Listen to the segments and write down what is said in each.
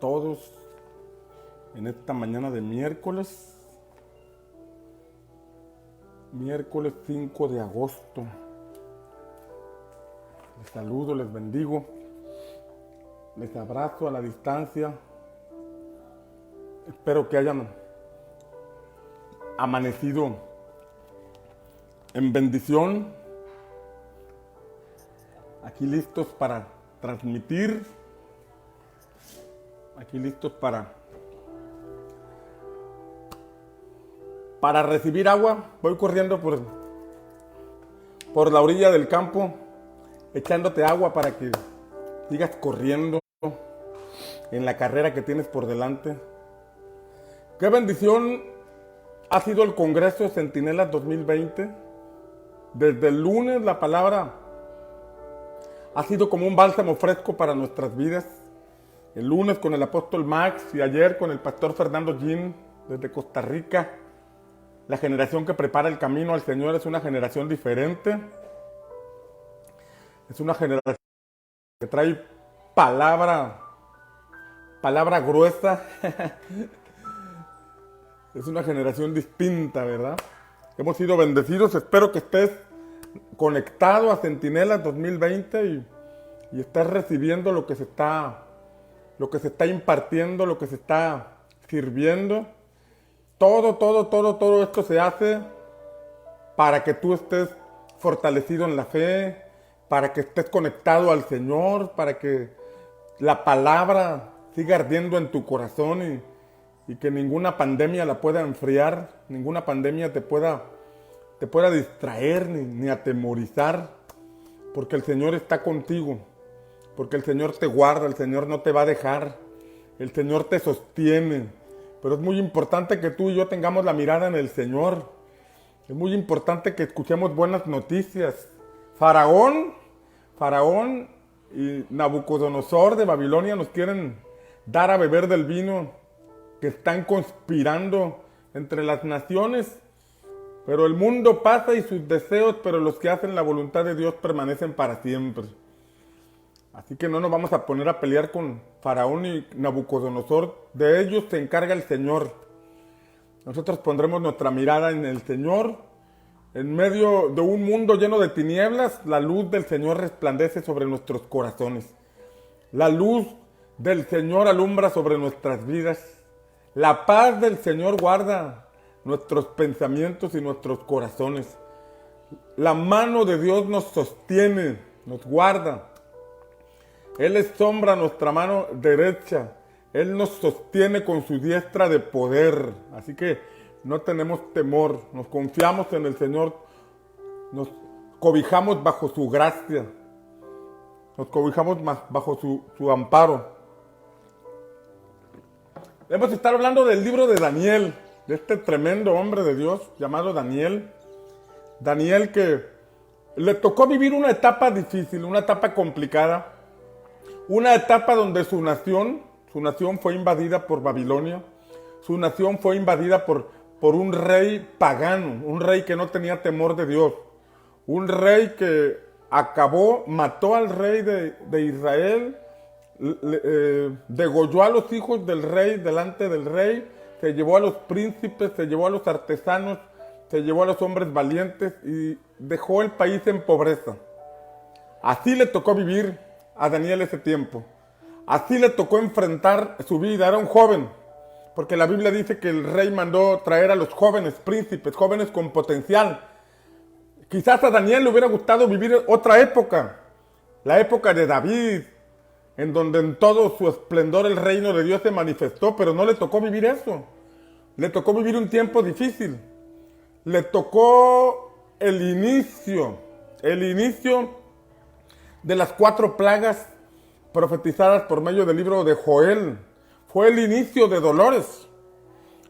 todos en esta mañana de miércoles 5 de agosto. Les saludo, les bendigo, les abrazo a la distancia. Espero que hayan amanecido en bendición, aquí listos para transmitir, aquí listos para recibir agua. Voy corriendo por la orilla del campo, echándote agua para que sigas corriendo en la carrera que tienes por delante. Qué bendición ha sido el Congreso Centinelas 2020. Desde el lunes la palabra ha sido como un bálsamo fresco para nuestras vidas. El lunes con el apóstol Max y ayer con el pastor Fernando Gin desde Costa Rica. La generación que prepara el camino al Señor es una generación diferente. Es una generación que trae palabra gruesa. Es una generación distinta, ¿verdad? Hemos sido bendecidos. Espero que estés conectado a Centinelas 2020 y estés recibiendo lo que se está impartiendo, lo que se está sirviendo. Todo esto se hace para que tú estés fortalecido en la fe, para que estés conectado al Señor, para que la palabra siga ardiendo en tu corazón y que ninguna pandemia la pueda enfriar, ninguna pandemia te pueda distraer ni atemorizar, porque el Señor está contigo, porque el Señor te guarda, el Señor no te va a dejar, el Señor te sostiene. Pero es muy importante que tú y yo tengamos la mirada en el Señor. Es muy importante que escuchemos buenas noticias. Faraón y Nabucodonosor de Babilonia nos quieren dar a beber del vino que están conspirando entre las naciones. Pero el mundo pasa y sus deseos, pero los que hacen la voluntad de Dios permanecen para siempre. Así que no nos vamos a poner a pelear con Faraón y Nabucodonosor. De ellos se encarga el Señor. Nosotros pondremos nuestra mirada en el Señor. En medio de un mundo lleno de tinieblas, la luz del Señor resplandece sobre nuestros corazones. La luz del Señor alumbra sobre nuestras vidas. La paz del Señor guarda nuestros pensamientos y nuestros corazones. La mano de Dios nos sostiene, nos guarda. Él es sombra a nuestra mano derecha. Él nos sostiene con su diestra de poder. Así que no tenemos temor. Nos confiamos en el Señor. Nos cobijamos bajo su gracia. Nos cobijamos bajo su amparo. Hemos de estar hablando del libro de Daniel. De este tremendo hombre de Dios llamado Daniel. Daniel que le tocó vivir una etapa difícil, una etapa complicada. Una etapa donde su nación fue invadida por Babilonia. Su nación fue invadida por un rey pagano, un rey que no tenía temor de Dios. Un rey que mató al rey de Israel, degolló a los hijos del rey delante del rey, se llevó a los príncipes, se llevó a los artesanos, se llevó a los hombres valientes y dejó el país en pobreza. Así le tocó vivir a Daniel ese tiempo. Así le tocó enfrentar su vida. Era un joven, porque la Biblia dice que el rey mandó traer a los jóvenes príncipes, jóvenes con potencial. Quizás a Daniel le hubiera gustado vivir otra época, la época de David, en donde en todo su esplendor el reino de Dios se manifestó, pero no le tocó vivir eso. Le tocó vivir un tiempo difícil. Le tocó el inicio de las 4 plagas profetizadas por medio del libro de Joel. Fue el inicio de dolores.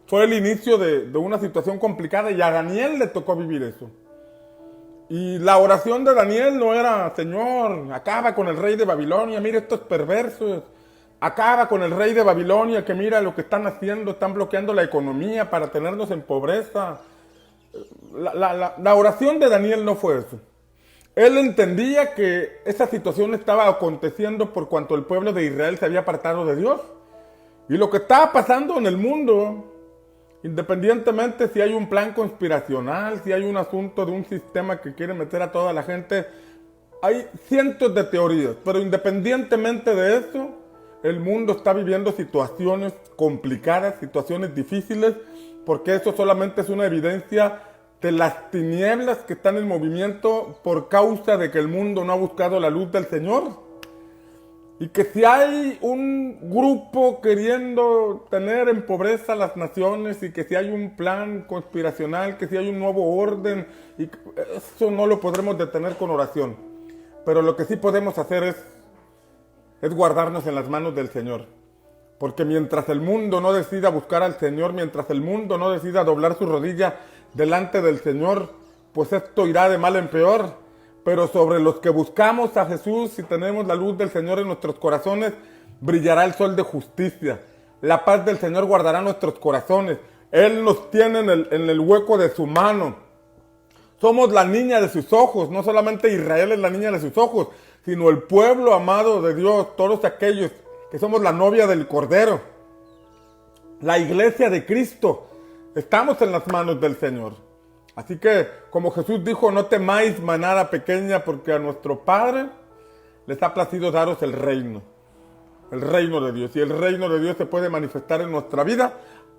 Fue el inicio de una situación complicada y a Daniel le tocó vivir eso. Y la oración de Daniel no era: Señor, acaba con el rey de Babilonia, mira estos perversos. Acaba con el rey de Babilonia, que mira lo que están haciendo, están bloqueando la economía para tenernos en pobreza. La oración de Daniel no fue eso. Él entendía que esa situación estaba aconteciendo por cuanto el pueblo de Israel se había apartado de Dios. Y lo que está pasando en el mundo, independientemente si hay un plan conspiracional, si hay un asunto de un sistema que quiere meter a toda la gente, hay cientos de teorías, pero independientemente de eso, el mundo está viviendo situaciones complicadas, situaciones difíciles, porque eso solamente es una evidencia de las tinieblas que están en movimiento por causa de que el mundo no ha buscado la luz del Señor. Y que si hay un grupo queriendo tener en pobreza las naciones, y que si hay un plan conspiracional, que si hay un nuevo orden, y eso no lo podremos detener con oración. Pero lo que sí podemos hacer es guardarnos en las manos del Señor. Porque mientras el mundo no decida buscar al Señor, mientras el mundo no decida doblar su rodilla delante del Señor, pues esto irá de mal en peor. Pero sobre los que buscamos a Jesús y tenemos la luz del Señor en nuestros corazones, brillará el sol de justicia. La paz del Señor guardará nuestros corazones. Él nos tiene en el hueco de su mano. Somos la niña de sus ojos. No solamente Israel es la niña de sus ojos, sino el pueblo amado de Dios, todos aquellos que somos la novia del Cordero, la iglesia de Cristo. Estamos en las manos del Señor. Así que, como Jesús dijo, no temáis manada pequeña, porque a nuestro Padre les ha placido daros el reino de Dios. Y el reino de Dios se puede manifestar en nuestra vida,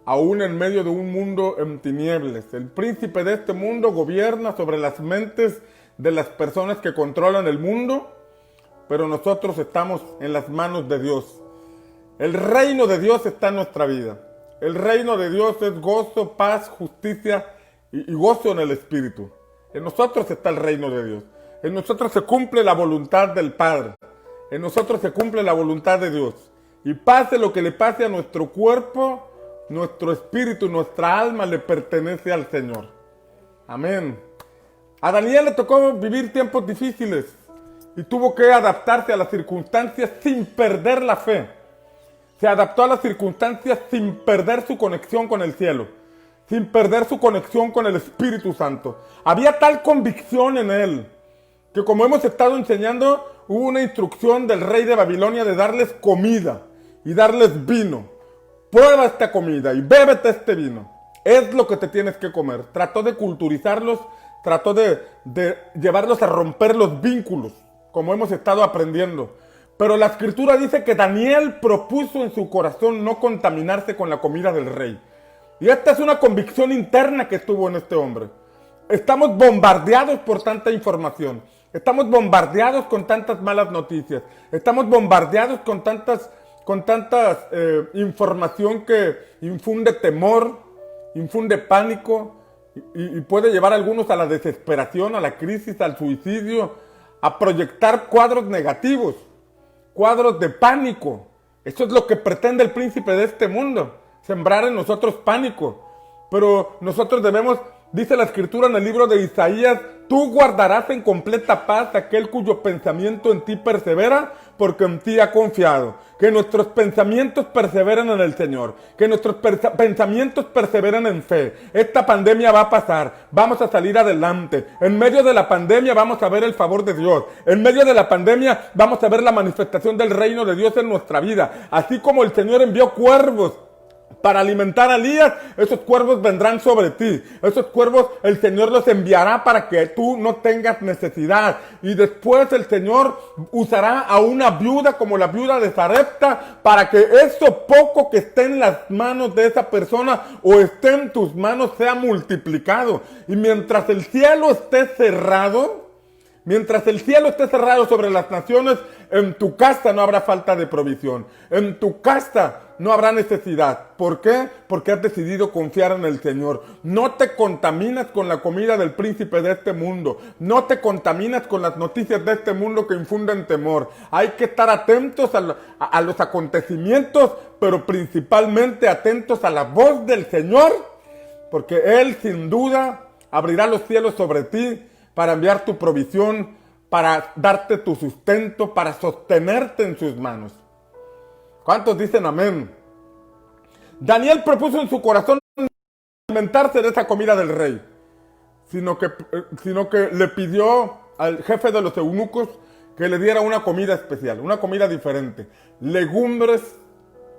aún en medio de un mundo en tinieblas. El príncipe de este mundo gobierna sobre las mentes de las personas que controlan el mundo, pero nosotros estamos en las manos de Dios. El reino de Dios está en nuestra vida. El reino de Dios es gozo, paz, justicia y gozo en el Espíritu. En nosotros está el reino de Dios. En nosotros se cumple la voluntad del Padre. En nosotros se cumple la voluntad de Dios. Y pase lo que le pase a nuestro cuerpo, nuestro espíritu, nuestra alma le pertenece al Señor. Amén. A Daniel le tocó vivir tiempos difíciles y tuvo que adaptarse a las circunstancias sin perder la fe. Se adaptó a las circunstancias sin perder su conexión con el cielo, sin perder su conexión con el Espíritu Santo. Había tal convicción en él, que como hemos estado enseñando, hubo una instrucción del rey de Babilonia de darles comida y darles vino. Prueba esta comida y bébete este vino. Es lo que te tienes que comer. Trató de culturizarlos, trató de llevarlos a romper los vínculos, como hemos estado aprendiendo. Pero la Escritura dice que Daniel propuso en su corazón no contaminarse con la comida del rey. Y esta es una convicción interna que estuvo en este hombre. Estamos bombardeados por tanta información. Estamos bombardeados con tantas malas noticias. Estamos bombardeados con tantas información que infunde temor, infunde pánico y puede llevar a algunos a la desesperación, a la crisis, al suicidio, a proyectar cuadros negativos, cuadros de pánico. Eso es lo que pretende el príncipe de este mundo. Sembrar en nosotros pánico. Pero nosotros debemos, dice la Escritura en el libro de Isaías, tú guardarás en completa paz aquel cuyo pensamiento en ti persevera, porque en ti ha confiado. Que nuestros pensamientos perseveren en el Señor. Que nuestros pensamientos perseveren en fe. Esta pandemia va a pasar. Vamos a salir adelante. En medio de la pandemia vamos a ver el favor de Dios. En medio de la pandemia vamos a ver la manifestación del reino de Dios en nuestra vida. Así como el Señor envió cuervos para alimentar a Elías, esos cuervos vendrán sobre ti. Esos cuervos el Señor los enviará para que tú no tengas necesidad. Y después el Señor usará a una viuda como la viuda de Sarepta para que eso poco que esté en las manos de esa persona o esté en tus manos sea multiplicado. Y mientras el cielo esté cerrado, sobre las naciones, en tu casa no habrá falta de provisión. En tu casa no habrá necesidad. ¿Por qué? Porque has decidido confiar en el Señor. No te contaminas con la comida del príncipe de este mundo. No te contaminas con las noticias de este mundo que infunden temor. Hay que estar atentos a los acontecimientos, pero principalmente atentos a la voz del Señor, porque Él sin duda abrirá los cielos sobre ti para enviar tu provisión, para darte tu sustento, para sostenerte en sus manos. ¿Cuántos dicen amén? Daniel propuso en su corazón alimentarse de esa comida del rey, sino que le pidió al jefe de los eunucos que le diera una comida especial, una comida diferente, legumbres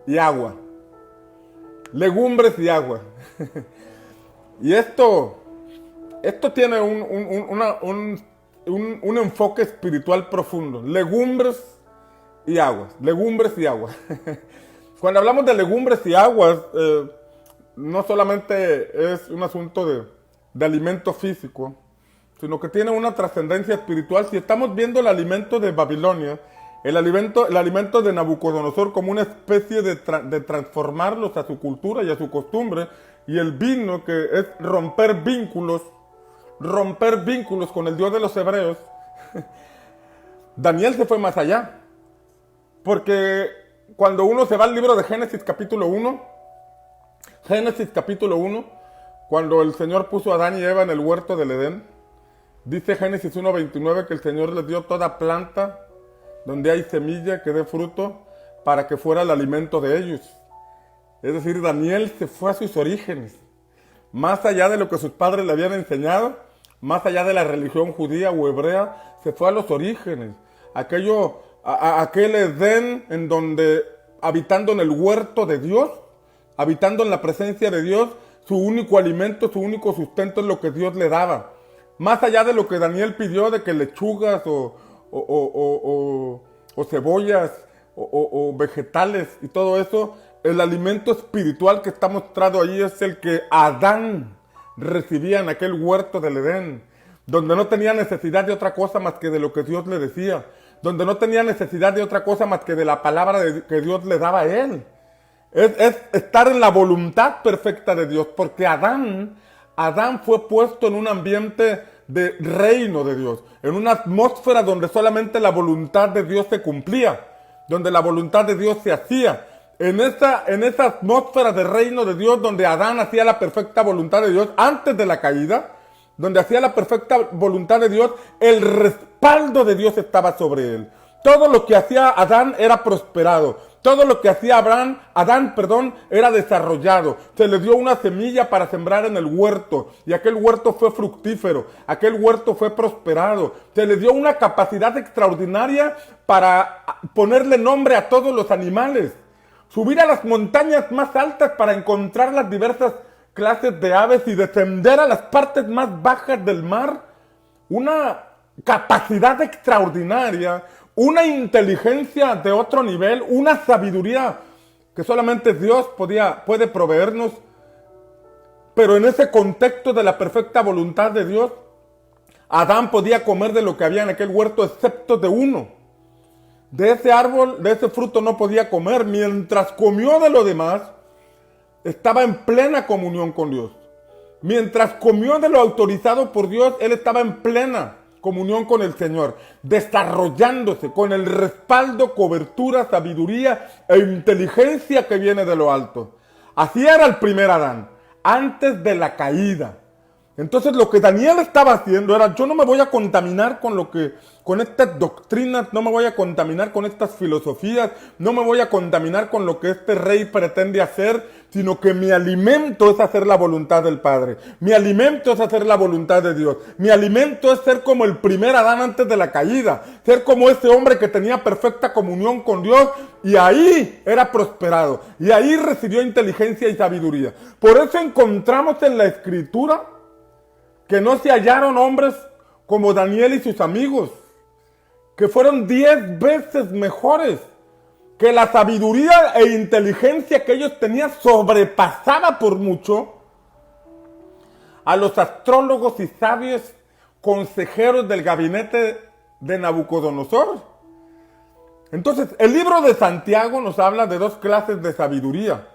y agua. legumbres y agua. Y esto tiene un enfoque espiritual profundo. Legumbres y aguas. Legumbres y agua. Cuando hablamos de legumbres y aguas, no solamente es un asunto de alimento físico, sino que tiene una trascendencia espiritual. Si estamos viendo el alimento de Babilonia, el alimento de Nabucodonosor como una especie de transformarlos a su cultura y a su costumbre, y el vino que es romper vínculos con el Dios de los hebreos, Daniel se fue más allá. Porque cuando uno se va al libro de Génesis capítulo 1, cuando el Señor puso a Adán y Eva en el huerto del Edén, dice Génesis 1:29 que el Señor les dio toda planta donde hay semilla que dé fruto para que fuera el alimento de ellos. Es decir, Daniel se fue a sus orígenes, más allá de lo que sus padres le habían enseñado, más allá de la religión judía o hebrea, se fue a los orígenes. Aquel Edén en donde, habitando en el huerto de Dios, habitando en la presencia de Dios, su único alimento, su único sustento es lo que Dios le daba. Más allá de lo que Daniel pidió de que lechugas o cebollas o vegetales y todo eso, el alimento espiritual que está mostrado ahí es el que Adán recibía en aquel huerto del Edén, donde no tenía necesidad de otra cosa más que de lo que Dios le decía, donde no tenía necesidad de otra cosa más que de la palabra que Dios le daba a él. Es estar en la voluntad perfecta de Dios, porque Adán fue puesto en un ambiente de reino de Dios, en una atmósfera donde solamente la voluntad de Dios se cumplía, donde la voluntad de Dios se hacía. En esa atmósfera de reino de Dios, donde Adán hacía la perfecta voluntad de Dios antes de la caída, donde hacía la perfecta voluntad de Dios, el respaldo de Dios estaba sobre él. Todo lo que hacía Adán era prosperado. Todo lo que hacía Adán, era desarrollado. Se le dio una semilla para sembrar en el huerto, y aquel huerto fue fructífero, aquel huerto fue prosperado. Se le dio una capacidad extraordinaria para ponerle nombre a todos los animales. Subir a las montañas más altas para encontrar las diversas clases de aves y descender a las partes más bajas del mar. Una capacidad extraordinaria, una inteligencia de otro nivel, una sabiduría que solamente Dios puede proveernos. Pero en ese contexto de la perfecta voluntad de Dios, Adán podía comer de lo que había en aquel huerto excepto de uno. De ese árbol, de ese fruto no podía comer. Mientras comió de lo demás, estaba en plena comunión con Dios. Mientras comió de lo autorizado por Dios, él estaba en plena comunión con el Señor, desarrollándose con el respaldo, cobertura, sabiduría e inteligencia que viene de lo alto. Así era el primer Adán, antes de la caída. Entonces lo que Daniel estaba haciendo era: yo no me voy a contaminar con estas doctrinas, no me voy a contaminar con estas filosofías, no me voy a contaminar con lo que este rey pretende hacer, sino que mi alimento es hacer la voluntad del Padre. Mi alimento es hacer la voluntad de Dios. Mi alimento es ser como el primer Adán antes de la caída, ser como ese hombre que tenía perfecta comunión con Dios, y ahí era prosperado, y ahí recibió inteligencia y sabiduría. Por eso encontramos en la Escritura que no se hallaron hombres como Daniel y sus amigos, que fueron 10 veces mejores, que la sabiduría e inteligencia que ellos tenían sobrepasaba por mucho a los astrólogos y sabios consejeros del gabinete de Nabucodonosor. Entonces, el libro de Santiago nos habla de dos clases de sabiduría.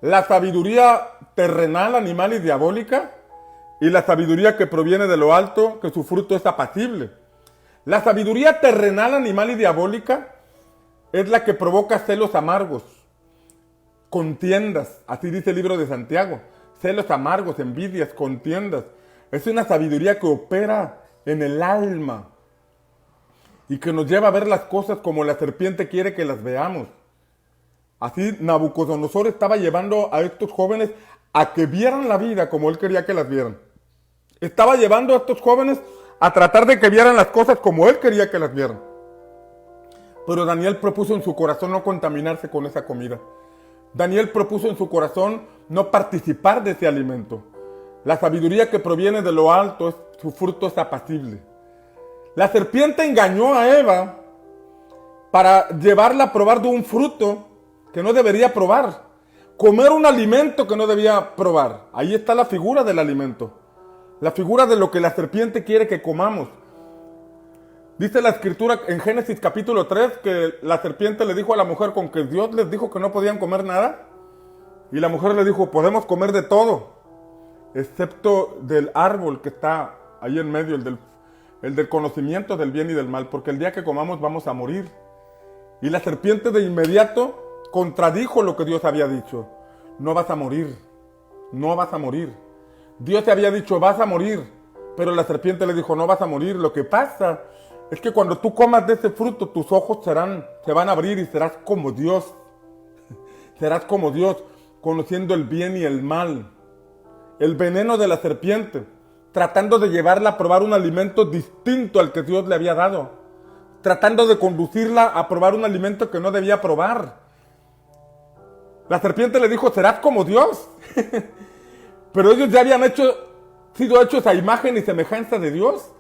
La sabiduría terrenal, animal y diabólica, y la sabiduría que proviene de lo alto, que su fruto es apacible. La sabiduría terrenal, animal y diabólica es la que provoca celos amargos, contiendas, así dice el libro de Santiago, celos amargos, envidias, contiendas. Es una sabiduría que opera en el alma y que nos lleva a ver las cosas como la serpiente quiere que las veamos. Así Nabucodonosor estaba llevando a estos jóvenes a que vieran la vida como él quería que las vieran. Estaba llevando a estos jóvenes a tratar de que vieran las cosas como él quería que las vieran. Pero Daniel propuso en su corazón no contaminarse con esa comida. Daniel propuso en su corazón no participar de ese alimento. La sabiduría que proviene de lo alto, su fruto es apacible. La serpiente engañó a Eva para llevarla a probar de un fruto que no debería probar. Comer un alimento que no debía probar. Ahí está la figura del alimento. La figura de lo que la serpiente quiere que comamos. Dice la escritura en Génesis capítulo 3 que la serpiente le dijo a la mujer con que Dios les dijo que no podían comer nada. Y la mujer le dijo, podemos comer de todo, excepto del árbol que está ahí en medio, el del conocimiento del bien y del mal, porque el día que comamos vamos a morir. Y la serpiente de inmediato contradijo lo que Dios había dicho. No vas a morir, no vas a morir. Dios te había dicho, vas a morir, pero la serpiente le dijo, no vas a morir. Lo que pasa es que cuando tú comas de ese fruto, tus ojos se van a abrir y serás como Dios. Serás como Dios, conociendo el bien y el mal. El veneno de la serpiente, tratando de llevarla a probar un alimento distinto al que Dios le había dado, tratando de conducirla a probar un alimento que no debía probar. La serpiente le dijo, serás como Dios. Pero ellos ya habían sido hechos a imagen y semejanza de Dios.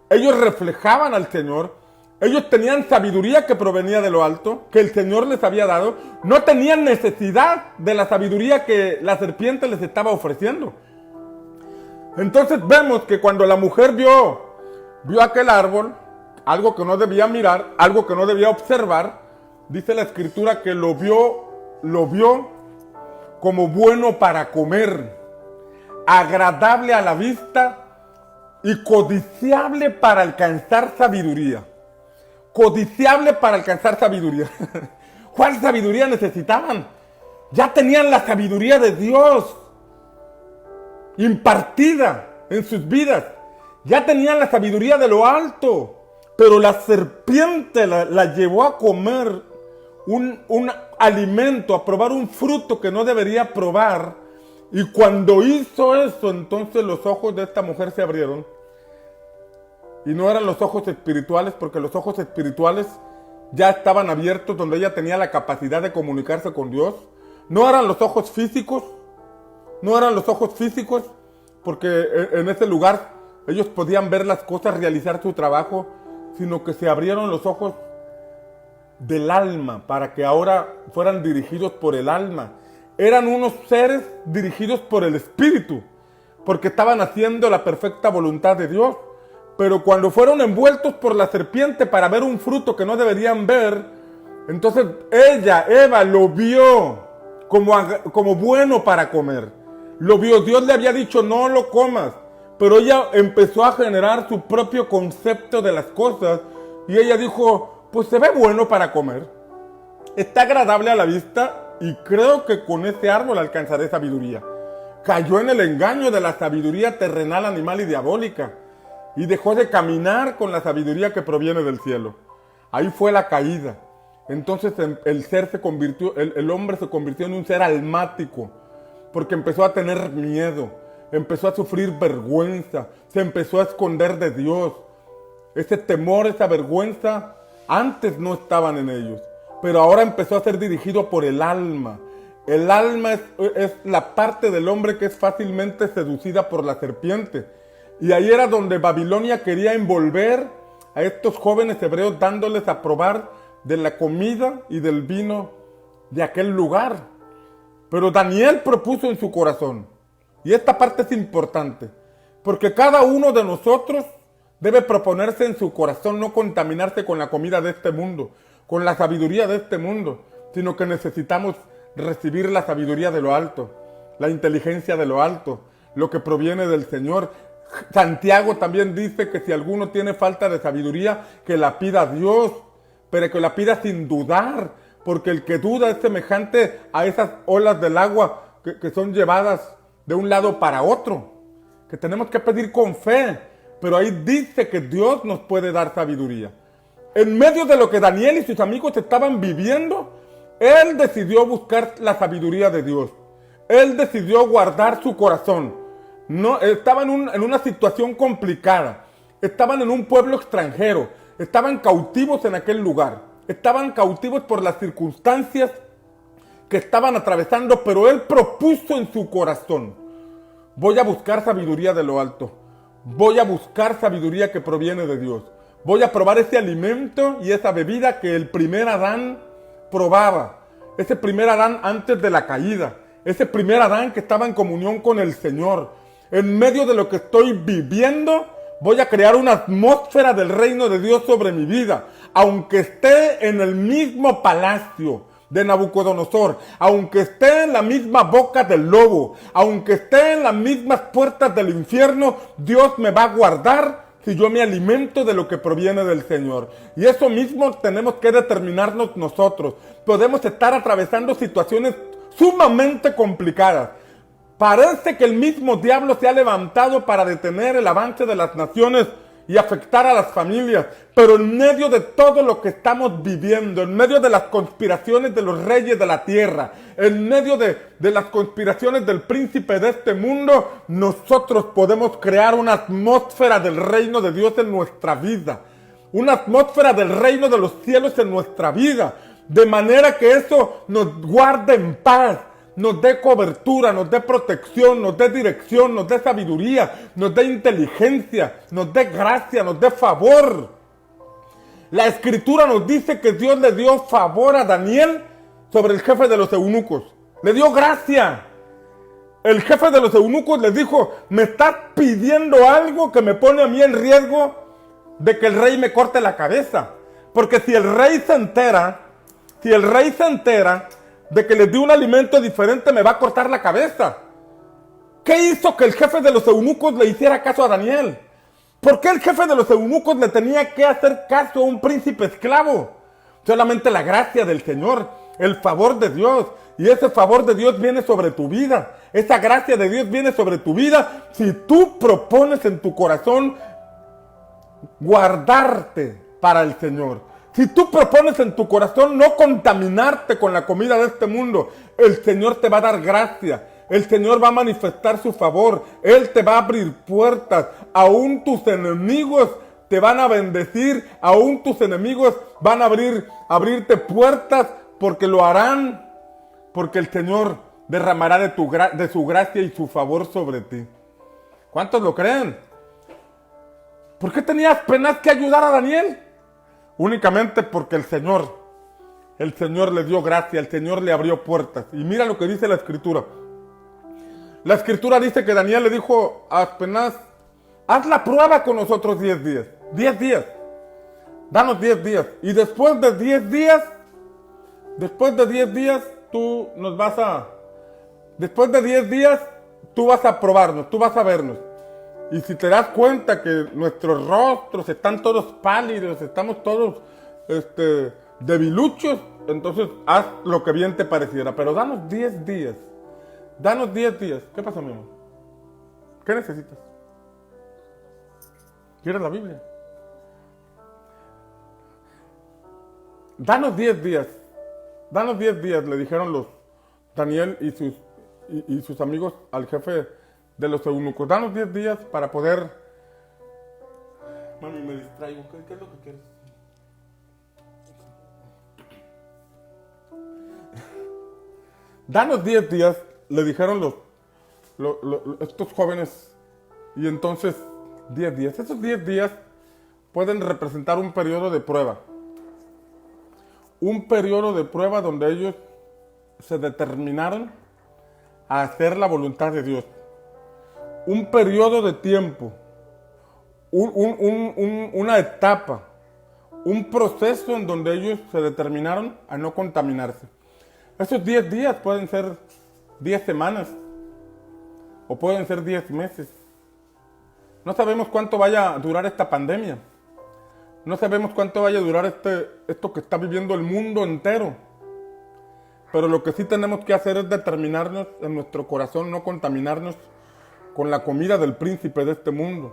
Ellos reflejaban al Señor. Ellos tenían sabiduría que provenía de lo alto, que el Señor les había dado. No tenían necesidad de la sabiduría que la serpiente les estaba ofreciendo. Entonces vemos que cuando la mujer vio aquel árbol, algo que no debía mirar, algo que no debía observar, dice la escritura que lo vio como bueno para comer, agradable a la vista y codiciable para alcanzar sabiduría. Codiciable para alcanzar sabiduría. ¿Cuál sabiduría necesitaban? Ya tenían la sabiduría de Dios impartida en sus vidas. Ya tenían la sabiduría de lo alto. Pero la serpiente la llevó a comer un alimento, a probar un fruto que no debería probar. Y cuando hizo eso, entonces los ojos de esta mujer se abrieron. Y no eran los ojos espirituales, porque los ojos espirituales ya estaban abiertos, donde ella tenía la capacidad de comunicarse con Dios. No eran los ojos físicos, porque en ese lugar ellos podían ver las cosas, realizar su trabajo, sino que se abrieron los ojos del alma, para que ahora fueran dirigidos por el alma. Eran unos seres dirigidos por el Espíritu, porque estaban haciendo la perfecta voluntad de Dios. Pero cuando fueron envueltos por la serpiente para ver un fruto que no deberían ver, entonces Eva, lo vio como bueno para comer. Lo vio, Dios le había dicho no lo comas, pero ella empezó a generar su propio concepto de las cosas y ella dijo, pues se ve bueno para comer, está agradable a la vista y creo que con este árbol alcanzaré sabiduría. Cayó en el engaño de la sabiduría terrenal, animal y diabólica. Y dejó de caminar con la sabiduría que proviene del cielo. Ahí fue la caída. Entonces el hombre se convirtió en un ser almático. Porque empezó a tener miedo. Empezó a sufrir vergüenza. Se empezó a esconder de Dios. Ese temor, esa vergüenza, antes no estaban en ellos. Pero ahora empezó a ser dirigido por el alma. El alma es la parte del hombre que es fácilmente seducida por la serpiente. Y ahí era donde Babilonia quería envolver a estos jóvenes hebreos, dándoles a probar de la comida y del vino de aquel lugar. Pero Daniel propuso en su corazón, y esta parte es importante, porque cada uno de nosotros debe proponerse en su corazón no contaminarse con la comida de este mundo, con la sabiduría de este mundo, sino que necesitamos recibir la sabiduría de lo alto, la inteligencia de lo alto, lo que proviene del Señor. Santiago también dice que si alguno tiene falta de sabiduría, que la pida a Dios, pero que la pida sin dudar, porque el que duda es semejante a esas olas del agua que son llevadas de un lado para otro, que tenemos que pedir con fe, pero ahí dice que Dios nos puede dar sabiduría. En medio de lo que Daniel y sus amigos estaban viviendo, él decidió buscar la sabiduría de Dios. Él decidió guardar su corazón. No, estaban en una situación complicada, estaban en un pueblo extranjero, estaban cautivos en aquel lugar, estaban cautivos por las circunstancias que estaban atravesando, pero él propuso en su corazón: voy a buscar sabiduría de lo alto. Voy a buscar sabiduría que proviene de Dios. Voy a probar ese alimento y esa bebida que el primer Adán probaba. Ese primer Adán antes de la caída. Ese primer Adán que estaba en comunión con el Señor. En medio de lo que estoy viviendo, voy a crear una atmósfera del reino de Dios sobre mi vida. Aunque esté en el mismo palacio de Nabucodonosor, aunque esté en la misma boca del lobo, aunque esté en las mismas puertas del infierno, Dios me va a guardar si yo me alimento de lo que proviene del Señor. Y eso mismo tenemos que determinarnos nosotros. Podemos estar atravesando situaciones sumamente complicadas. Parece que el mismo diablo se ha levantado para detener el avance de las naciones y afectar a las familias, pero en medio de todo lo que estamos viviendo, en medio de las conspiraciones de los reyes de la tierra, en medio de las conspiraciones del príncipe de este mundo, nosotros podemos crear una atmósfera del reino de Dios en nuestra vida, una atmósfera del reino de los cielos en nuestra vida, de manera que eso nos guarde en paz, nos dé cobertura, nos dé protección, nos dé dirección, nos dé sabiduría, nos dé inteligencia, nos dé gracia, nos dé favor. La Escritura nos dice que Dios le dio favor a Daniel sobre el jefe de los eunucos. Le dio gracia. El jefe de los eunucos les dijo: me estás pidiendo algo que me pone a mí en riesgo de que el rey me corte la cabeza. Porque si el rey se entera de que les di un alimento diferente, me va a cortar la cabeza. ¿Qué hizo que el jefe de los eunucos le hiciera caso a Daniel? ¿Por qué el jefe de los eunucos le tenía que hacer caso a un príncipe esclavo? Solamente la gracia del Señor, el favor de Dios. Y ese favor de Dios viene sobre tu vida. Esa gracia de Dios viene sobre tu vida si tú propones en tu corazón guardarte para el Señor. Si tú propones en tu corazón no contaminarte con la comida de este mundo, el Señor te va a dar gracia. El Señor va a manifestar su favor. Él te va a abrir puertas. Aún tus enemigos te van a bendecir. Aún tus enemigos van a abrirte puertas, porque lo harán. Porque el Señor derramará de su gracia y su favor sobre ti. ¿Cuántos lo creen? ¿Por qué tenías penas que ayudar a Daniel? Únicamente porque el Señor le dio gracia, el Señor le abrió puertas. Y mira lo que dice la Escritura. La Escritura dice que Daniel le dijo a Aspenaz: haz la prueba con nosotros 10 días. 10 días. Danos 10 días. Y después de 10 días, después de 10 días, tú vas a probarnos, tú vas a vernos. Y si te das cuenta que nuestros rostros están todos pálidos, estamos todos debiluchos, entonces haz lo que bien te pareciera. Pero danos 10 días. Danos 10 días. ¿Qué pasa, mi amor? ¿Qué necesitas? ¿Quieres la Biblia? Danos 10 días. Danos 10 días, le dijeron los Daniel y sus amigos al jefe de los eunucos. Danos 10 días para poder... Mami, me distraigo. ¿Qué es lo que quieres? Danos 10 días, le dijeron estos jóvenes. Y entonces, 10 días. Esos 10 días pueden representar un periodo de prueba. Un periodo de prueba donde ellos se determinaron a hacer la voluntad de Dios. Un periodo de tiempo, una etapa, un proceso en donde ellos se determinaron a no contaminarse. Esos 10 días pueden ser 10 semanas o pueden ser 10 meses. No sabemos cuánto vaya a durar esta pandemia. No sabemos cuánto vaya a durar esto que está viviendo el mundo entero. Pero lo que sí tenemos que hacer es determinarnos en nuestro corazón, no contaminarnos con la comida del príncipe de este mundo.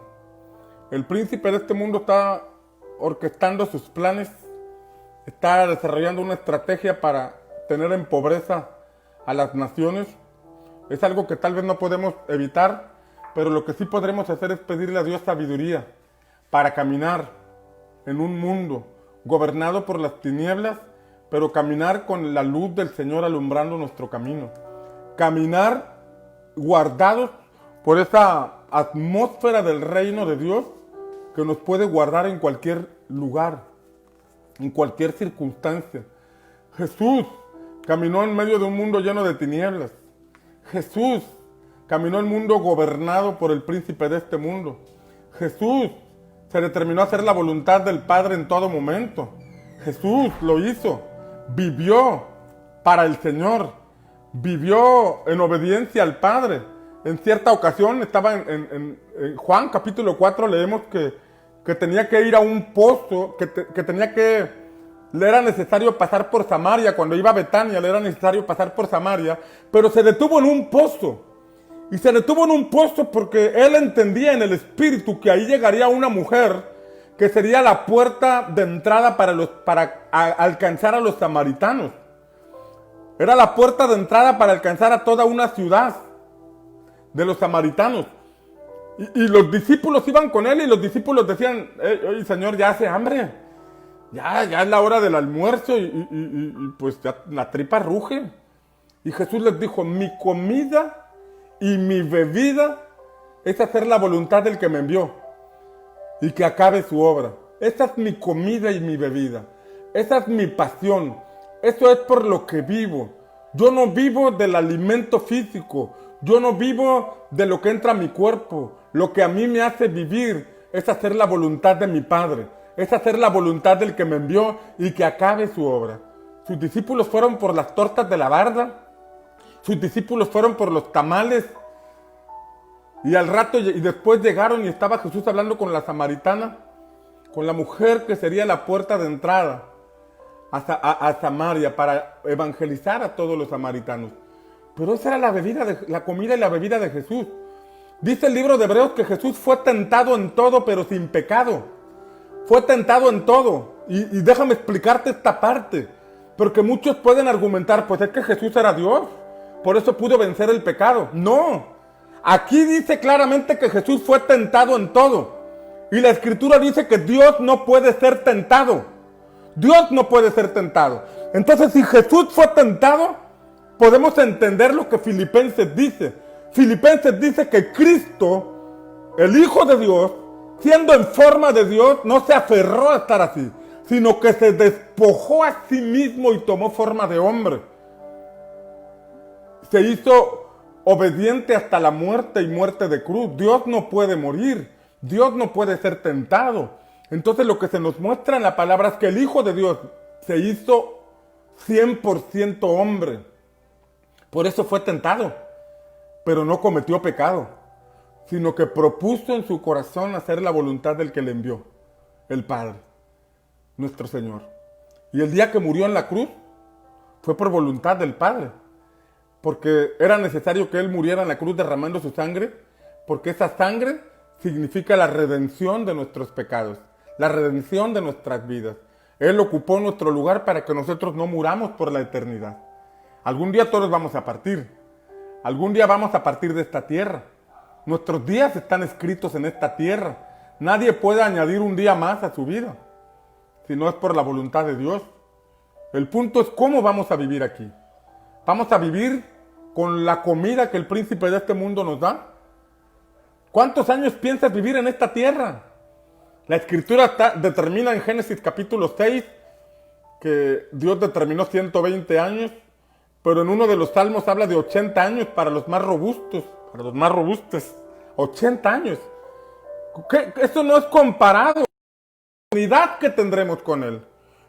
El príncipe de este mundo está orquestando sus planes, está desarrollando una estrategia para tener en pobreza a las naciones. Es algo que tal vez no podemos evitar, pero lo que sí podremos hacer es pedirle a Dios sabiduría para caminar en un mundo gobernado por las tinieblas, pero caminar con la luz del Señor alumbrando nuestro camino. Caminar guardados por esa atmósfera del reino de Dios que nos puede guardar en cualquier lugar, en cualquier circunstancia. Jesús caminó en medio de un mundo lleno de tinieblas. Jesús caminó el mundo gobernado por el príncipe de este mundo. Jesús se determinó a hacer la voluntad del Padre en todo momento. Jesús lo hizo. Vivió para el Señor. Vivió en obediencia al Padre. En cierta ocasión estaba en Juan capítulo 4, leemos que tenía que ir a un pozo, le era necesario pasar por Samaria. Cuando iba a Betania le era necesario pasar por Samaria, pero se detuvo en un pozo. Y se detuvo en un pozo porque él entendía en el espíritu que ahí llegaría una mujer que sería la puerta de entrada para alcanzar a los samaritanos. Era la puerta de entrada para alcanzar a toda una ciudad de los samaritanos. Y los discípulos iban con él y los discípulos decían, oye Señor, ya hace hambre. Ya es la hora del almuerzo y pues ya la tripa ruge. Y Jesús les dijo, mi comida y mi bebida es hacer la voluntad del que me envió y que acabe su obra. Esa es mi comida y mi bebida. Esa es mi pasión. Eso es por lo que vivo. Yo no vivo del alimento físico. Yo no vivo de lo que entra a mi cuerpo. Lo que a mí me hace vivir es hacer la voluntad de mi Padre. Es hacer la voluntad del que me envió y que acabe su obra. Sus discípulos fueron por las tortas de la barda. Sus discípulos fueron por los tamales. Y al rato, y después llegaron y estaba Jesús hablando con la samaritana, con la mujer que sería la puerta de entrada a Samaria para evangelizar a todos los samaritanos. Pero esa era la comida y la bebida de Jesús. Dice el libro de Hebreos que Jesús fue tentado en todo, pero sin pecado. Fue tentado en todo. Y déjame explicarte esta parte. Porque muchos pueden argumentar, pues es que Jesús era Dios, por eso pudo vencer el pecado. No. Aquí dice claramente que Jesús fue tentado en todo. Y la Escritura dice que Dios no puede ser tentado. Dios no puede ser tentado. Entonces, si Jesús fue tentado, podemos entender lo que Filipenses dice. Filipenses dice que Cristo, el Hijo de Dios, siendo en forma de Dios, no se aferró a estar así, sino que se despojó a sí mismo y tomó forma de hombre. Se hizo obediente hasta la muerte y muerte de cruz. Dios no puede morir. Dios no puede ser tentado. Entonces lo que se nos muestra en la palabra es que el Hijo de Dios se hizo 100% hombre. Por eso fue tentado, pero no cometió pecado, sino que propuso en su corazón hacer la voluntad del que le envió, el Padre, nuestro Señor. Y el día que murió en la cruz fue por voluntad del Padre, porque era necesario que Él muriera en la cruz derramando su sangre, porque esa sangre significa la redención de nuestros pecados, la redención de nuestras vidas. Él ocupó nuestro lugar para que nosotros no muramos por la eternidad. Algún día todos vamos a partir. Algún día vamos a partir de esta tierra. Nuestros días están escritos en esta tierra. Nadie puede añadir un día más a su vida, si no es por la voluntad de Dios. El punto es cómo vamos a vivir aquí. ¿Vamos a vivir con la comida que el príncipe de este mundo nos da? ¿Cuántos años piensas vivir en esta tierra? La Escritura determina en Génesis capítulo 6 que Dios determinó 120 años, pero en uno de los salmos habla de 80 años para los más robustos, para los más robustos. 80 años. Eso no es comparado a la eternidad que tendremos con Él.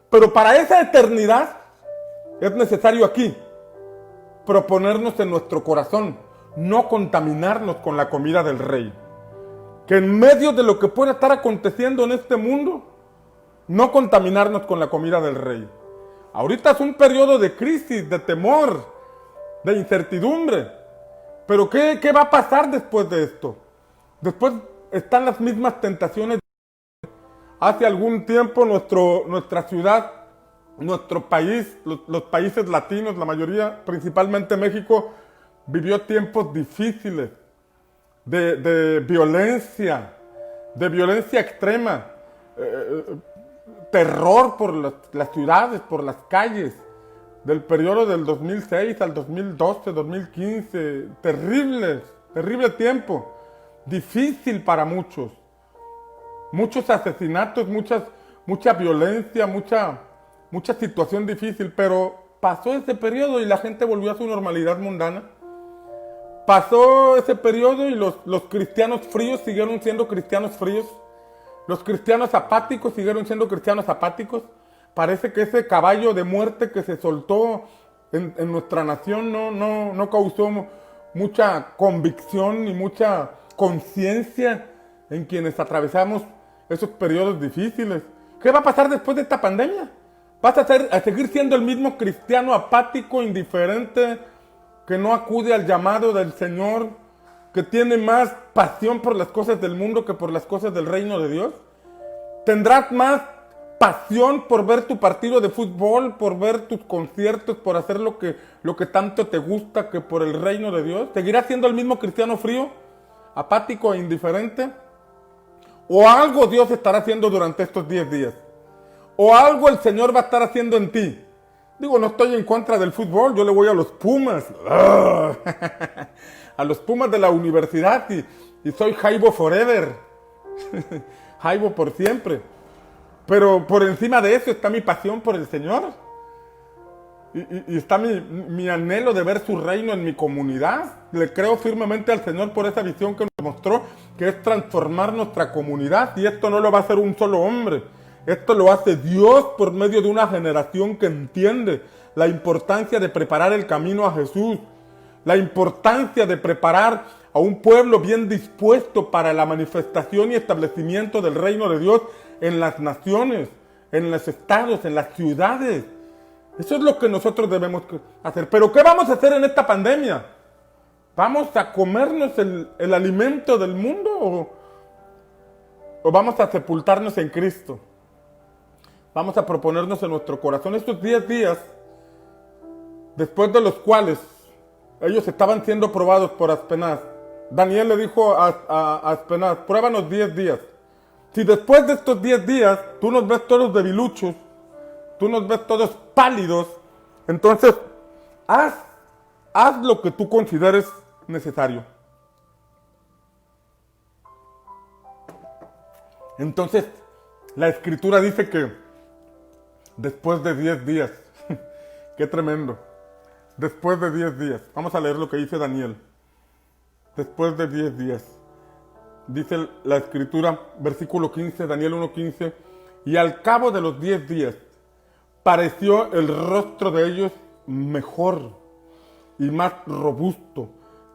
Pero para esa eternidad es necesario aquí proponernos en nuestro corazón no contaminarnos con la comida del Rey. Que en medio de lo que pueda estar aconteciendo en este mundo, no contaminarnos con la comida del Rey. Ahorita es un periodo de crisis, de temor, de incertidumbre. Pero ¿qué va a pasar después de esto? Después están las mismas tentaciones. Hace algún tiempo nuestra ciudad, nuestro país, los países latinos, la mayoría, principalmente México, vivió tiempos difíciles de violencia extrema. terror por las ciudades, por las calles, del periodo del 2006 al 2012, 2015, terrible tiempo, difícil para muchos. Muchos asesinatos, mucha violencia, mucha situación difícil, pero pasó ese periodo y la gente volvió a su normalidad mundana. Pasó ese periodo y los cristianos fríos siguieron siendo cristianos fríos. Los cristianos apáticos siguieron siendo cristianos apáticos. Parece que ese caballo de muerte que se soltó en nuestra nación no causó mucha convicción ni mucha conciencia en quienes atravesamos esos periodos difíciles. ¿Qué va a pasar después de esta pandemia? ¿Vas a seguir siendo el mismo cristiano apático, indiferente, que no acude al llamado del Señor, que tiene más pasión por las cosas del mundo que por las cosas del reino de Dios? ¿Tendrás más pasión por ver tu partido de fútbol, por ver tus conciertos, por hacer lo que tanto te gusta que por el reino de Dios? ¿Seguirás siendo el mismo cristiano frío, apático e indiferente? ¿O algo Dios estará haciendo durante estos 10 días? ¿O algo el Señor va a estar haciendo en ti? Digo, no estoy en contra del fútbol, yo le voy a los Pumas. A los Pumas de la universidad y soy Jaibo forever. Jaibo por siempre. Pero por encima de eso está mi pasión por el Señor. Y está mi anhelo de ver su reino en mi comunidad. Le creo firmemente al Señor por esa visión que nos mostró, que es transformar nuestra comunidad. Y esto no lo va a hacer un solo hombre. Esto lo hace Dios por medio de una generación que entiende la importancia de preparar el camino a Jesús. La importancia de preparar a un pueblo bien dispuesto para la manifestación y establecimiento del reino de Dios en las naciones, en los estados, en las ciudades. Eso es lo que nosotros debemos hacer. ¿Pero qué vamos a hacer en esta pandemia? ¿Vamos a comernos el alimento del mundo o vamos a sepultarnos en Cristo? Vamos a proponernos en nuestro corazón estos 10 días, después de los cuales ellos estaban siendo probados por Aspenaz. Daniel le dijo a Aspenaz, pruébanos 10 días. Si después de estos 10 días tú nos ves todos debiluchos, tú nos ves todos pálidos, entonces haz lo que tú consideres necesario. Entonces, la Escritura dice que después de 10 días, qué tremendo, después de 10 días, vamos a leer lo que dice Daniel. Después de 10 días, dice la Escritura, versículo 15, Daniel 1:15, y al cabo de los 10 días, pareció el rostro de ellos mejor y más robusto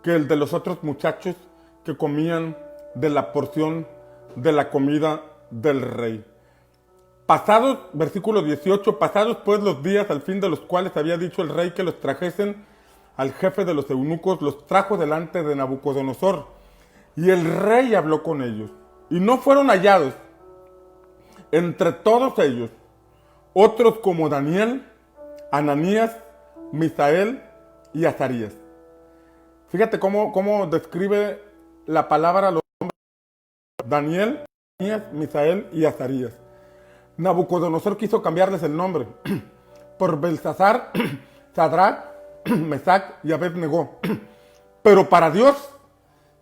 que el de los otros muchachos que comían de la porción de la comida del rey. Pasados, versículo 18, pasados pues los días al fin de los cuales había dicho el rey que los trajesen al jefe de los eunucos, los trajo delante de Nabucodonosor. Y el rey habló con ellos. Y no fueron hallados entre todos ellos otros como Daniel, Ananías, Misael y Azarías. Fíjate cómo describe la palabra a los hombres: Daniel, Ananías, Misael y Azarías. Nabucodonosor quiso cambiarles el nombre por Belsasar, Sadrach, Mesac y Abednego. Pero para Dios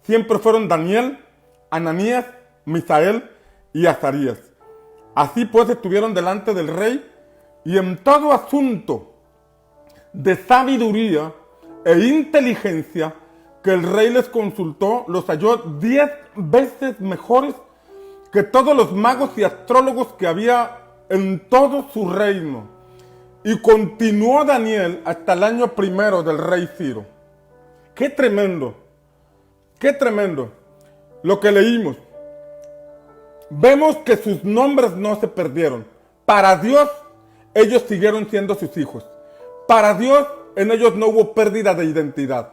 siempre fueron Daniel, Ananías, Misael y Azarías. Así pues estuvieron delante del rey, y en todo asunto de sabiduría e inteligencia que el rey les consultó, los halló 10 veces mejores que todos los magos y astrólogos que había en todo su reino. Y continuó Daniel hasta el año primero del rey Ciro. ¡Qué tremendo! ¡Qué tremendo! Lo que leímos. Vemos que sus nombres no se perdieron. Para Dios, ellos siguieron siendo sus hijos. Para Dios, en ellos no hubo pérdida de identidad.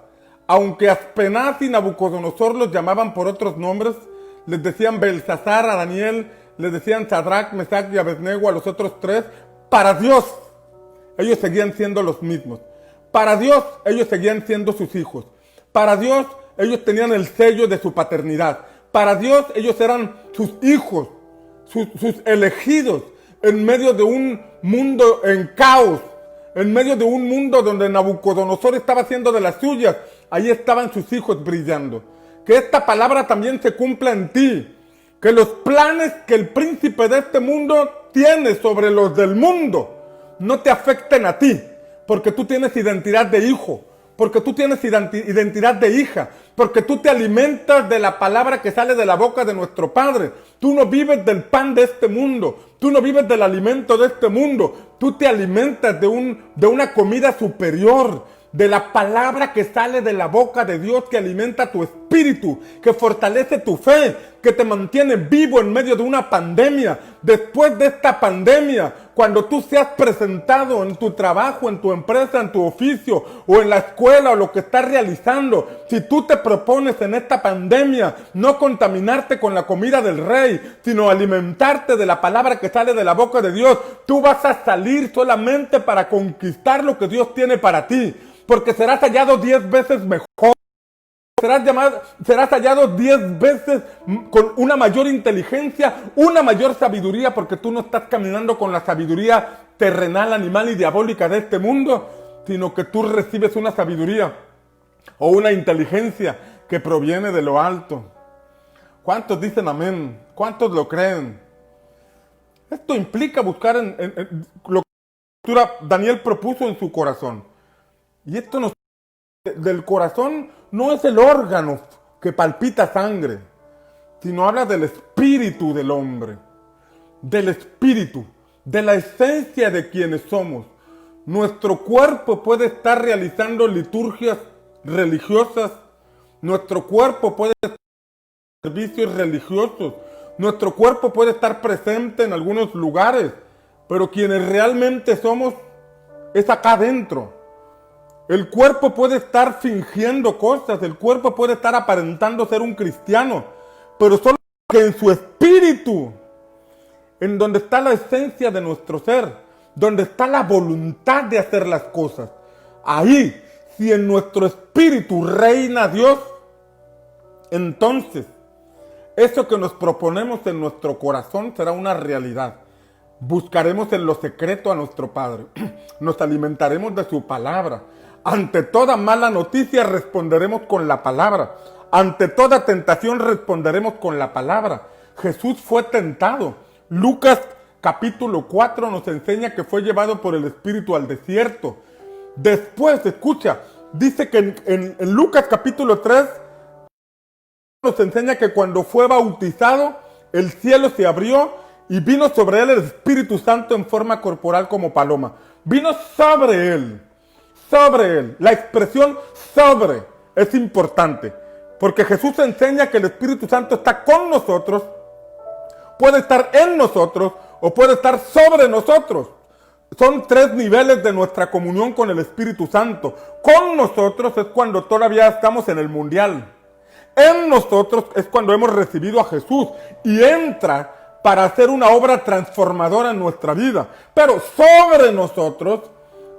Aunque Aspenaz y Nabucodonosor los llamaban por otros nombres, les decían Belsasar a Daniel, les decían Sadrach, Mesac y Abednego a los otros 3, para Dios, ellos seguían siendo los mismos. Para Dios, ellos seguían siendo sus hijos. Para Dios, ellos tenían el sello de su paternidad. Para Dios, ellos eran sus hijos, sus elegidos. en medio de un mundo en caos, en medio de un mundo donde Nabucodonosor estaba haciendo de las suyas, ahí estaban sus hijos brillando. Que esta palabra también se cumpla en ti. Que los planes que el príncipe de este mundo tiene sobre los del mundo no te afecten a ti, porque tú tienes identidad de hijo, porque tú tienes identidad de hija, porque tú te alimentas de la palabra que sale de la boca de nuestro Padre. Tú no vives del pan de este mundo, tú no vives del alimento de este mundo, tú te alimentas de una comida superior, de la palabra que sale de la boca de Dios, que alimenta tu espíritu, que fortalece tu fe, que te mantiene vivo en medio de una pandemia. Después de esta pandemia, cuando tú seas presentado en tu trabajo, en tu empresa, en tu oficio, o en la escuela, o lo que estás realizando, si tú te propones en esta pandemia no contaminarte con la comida del rey, sino alimentarte de la palabra que sale de la boca de Dios, tú vas a salir solamente para conquistar lo que Dios tiene para ti. Porque serás hallado 10 veces mejor. Serás hallado 10 veces con una mayor inteligencia, una mayor sabiduría, porque tú no estás caminando con la sabiduría terrenal, animal y diabólica de este mundo, sino que tú recibes una sabiduría o una inteligencia que proviene de lo alto. ¿Cuántos dicen amén? ¿Cuántos lo creen? Esto implica buscar en lo que Daniel propuso en su corazón. Y esto del corazón no es el órgano que palpita sangre, sino habla del espíritu del hombre, del espíritu, de la esencia de quienes somos. Nuestro cuerpo puede estar realizando liturgias religiosas, nuestro cuerpo puede estar en servicios religiosos, nuestro cuerpo puede estar presente en algunos lugares, pero quienes realmente somos es acá adentro. El cuerpo puede estar fingiendo cosas, el cuerpo puede estar aparentando ser un cristiano, pero solo que en su espíritu, en donde está la esencia de nuestro ser, donde está la voluntad de hacer las cosas, ahí, si en nuestro espíritu reina Dios, entonces eso que nos proponemos en nuestro corazón será una realidad. Buscaremos en lo secreto a nuestro Padre, nos alimentaremos de su palabra. Ante toda mala noticia responderemos con la palabra. Ante toda tentación responderemos con la palabra. Jesús fue tentado. Lucas capítulo 4 nos enseña que fue llevado por el Espíritu al desierto. Después, escucha, dice que en Lucas capítulo 3 nos enseña que cuando fue bautizado, el cielo se abrió y vino sobre él el Espíritu Santo en forma corporal como paloma. Vino sobre él. Sobre él. La expresión sobre es importante, porque Jesús enseña que el Espíritu Santo está con nosotros, puede estar en nosotros o puede estar sobre nosotros. Son 3 niveles de nuestra comunión con el Espíritu Santo. Con nosotros es cuando todavía estamos en el mundial. En nosotros es cuando hemos recibido a Jesús y entra para hacer una obra transformadora en nuestra vida. Pero sobre nosotros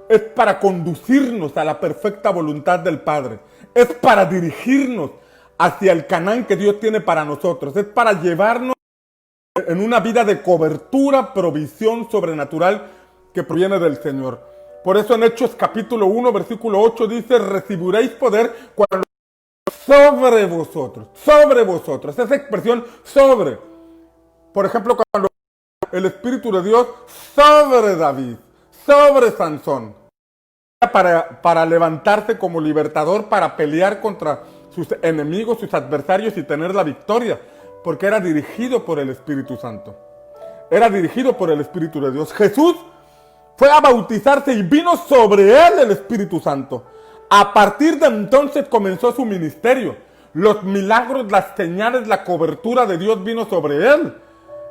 es para conducirnos a la perfecta voluntad del Padre. Es para dirigirnos hacia el Canaán que Dios tiene para nosotros. Es para llevarnos en una vida de cobertura, provisión sobrenatural que proviene del Señor. Por eso en Hechos capítulo 1, versículo 8 dice: recibiréis poder cuando sobre vosotros. Esa expresión sobre. Por ejemplo, cuando el Espíritu de Dios sobre David, sobre Sansón, para levantarse como libertador, para pelear contra sus enemigos, sus adversarios y tener la victoria, porque era dirigido por el Espíritu Santo. Era dirigido por el Espíritu de Dios. Jesús fue a bautizarse y vino sobre él el Espíritu Santo. A partir de entonces comenzó su ministerio. Los milagros, las señales, la cobertura de Dios vino sobre él.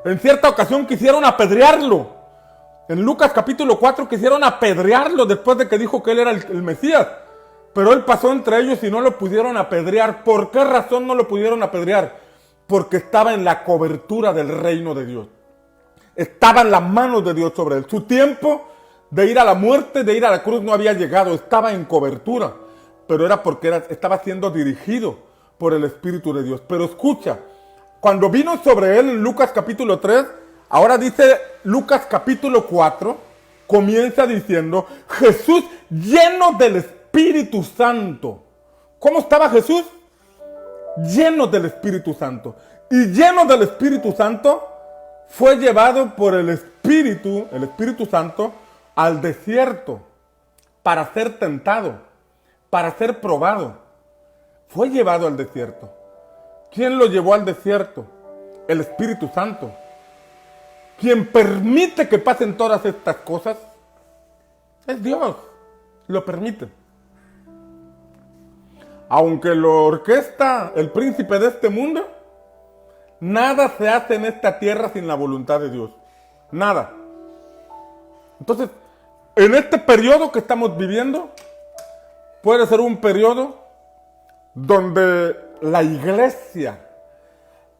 En cierta ocasión quisieron apedrearlo. En Lucas capítulo 4 quisieron apedrearlo después de que dijo que él era el Mesías. Pero él pasó entre ellos y no lo pudieron apedrear. ¿Por qué razón no lo pudieron apedrear? Porque estaba en la cobertura del reino de Dios. Estaba en las manos de Dios sobre él. Su tiempo de ir a la muerte, de ir a la cruz no había llegado. Estaba en cobertura. Pero era porque estaba siendo dirigido por el Espíritu de Dios. Pero escucha, cuando vino sobre él en Lucas capítulo 3, Ahora dice Lucas capítulo 4, comienza diciendo, Jesús lleno del Espíritu Santo. ¿Cómo estaba Jesús? Lleno del Espíritu Santo. Y lleno del Espíritu Santo, fue llevado por el Espíritu Santo, al desierto para ser tentado, para ser probado. Fue llevado al desierto. ¿Quién lo llevó al desierto? El Espíritu Santo. Quien permite que pasen todas estas cosas es Dios. Lo permite. Aunque lo orquesta el príncipe de este mundo, nada se hace en esta tierra sin la voluntad de Dios. Nada. Entonces, en este periodo que estamos viviendo, puede ser un periodo donde la iglesia,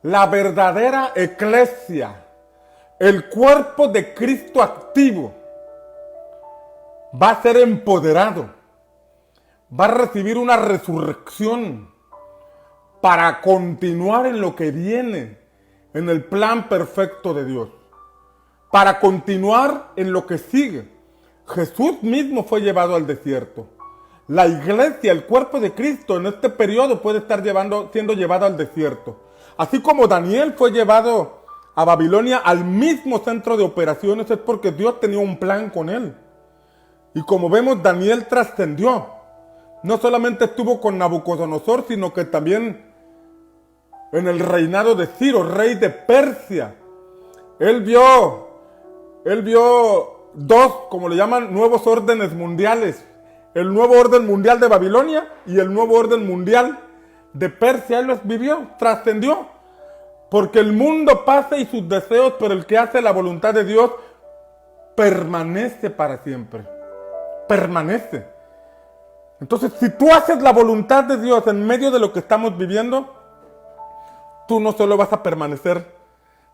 la verdadera eclesia, el cuerpo de Cristo activo, va a ser empoderado, va a recibir una resurrección para continuar en lo que viene, en el plan perfecto de Dios, para continuar en lo que sigue. Jesús mismo fue llevado al desierto. La iglesia, el cuerpo de Cristo, en este periodo puede estar siendo llevado al desierto. Así como Daniel fue llevado a Babilonia al mismo centro de operaciones, es porque Dios tenía un plan con él. Y como vemos, Daniel trascendió. No solamente estuvo con Nabucodonosor, sino que también en el reinado de Ciro, rey de Persia. Él vio dos, como le llaman, nuevos órdenes mundiales. El nuevo orden mundial de Babilonia y el nuevo orden mundial de Persia. Él los vivió, trascendió. Porque el mundo pasa y sus deseos, pero el que hace la voluntad de Dios permanece para siempre. Permanece. Entonces, si tú haces la voluntad de Dios en medio de lo que estamos viviendo, tú no solo vas a permanecer,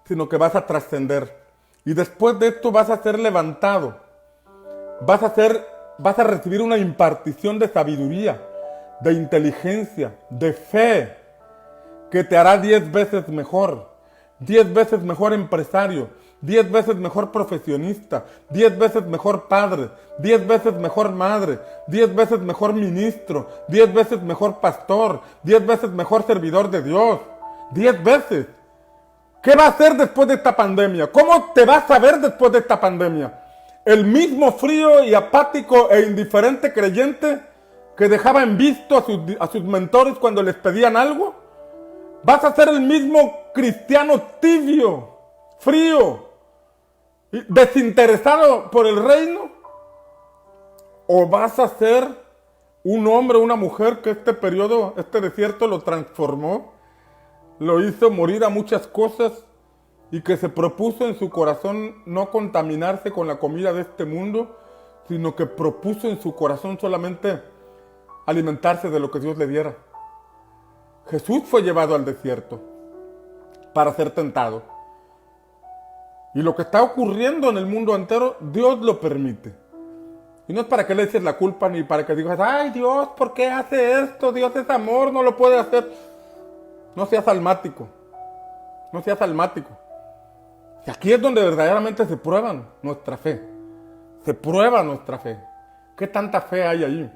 sino que vas a trascender. Y después de esto vas a ser levantado. Vas a recibir una impartición de sabiduría, de inteligencia, de fe, que te hará 10 veces mejor, 10 veces mejor empresario, 10 veces mejor profesionista, 10 veces mejor padre, 10 veces mejor madre, 10 veces mejor ministro, 10 veces mejor pastor, 10 veces mejor servidor de Dios, 10 veces. ¿Qué va a hacer después de esta pandemia? ¿Cómo te vas a ver después de esta pandemia? El mismo frío y apático e indiferente creyente que dejaba en visto a sus mentores cuando les pedían algo. ¿Vas a ser el mismo cristiano tibio, frío, desinteresado por el reino? ¿O vas a ser un hombre, una mujer que este periodo, este desierto lo transformó, lo hizo morir a muchas cosas y que se propuso en su corazón no contaminarse con la comida de este mundo, sino que propuso en su corazón solamente alimentarse de lo que Dios le diera? Jesús fue llevado al desierto para ser tentado. Y lo que está ocurriendo en el mundo entero, Dios lo permite. Y no es para que le eches la culpa ni para que digas, ay Dios, ¿por qué hace esto? Dios es amor, no lo puede hacer. No seas almático. No seas almático. Y aquí es donde verdaderamente se prueba nuestra fe. Se prueba nuestra fe. ¿Qué tanta fe hay ahí?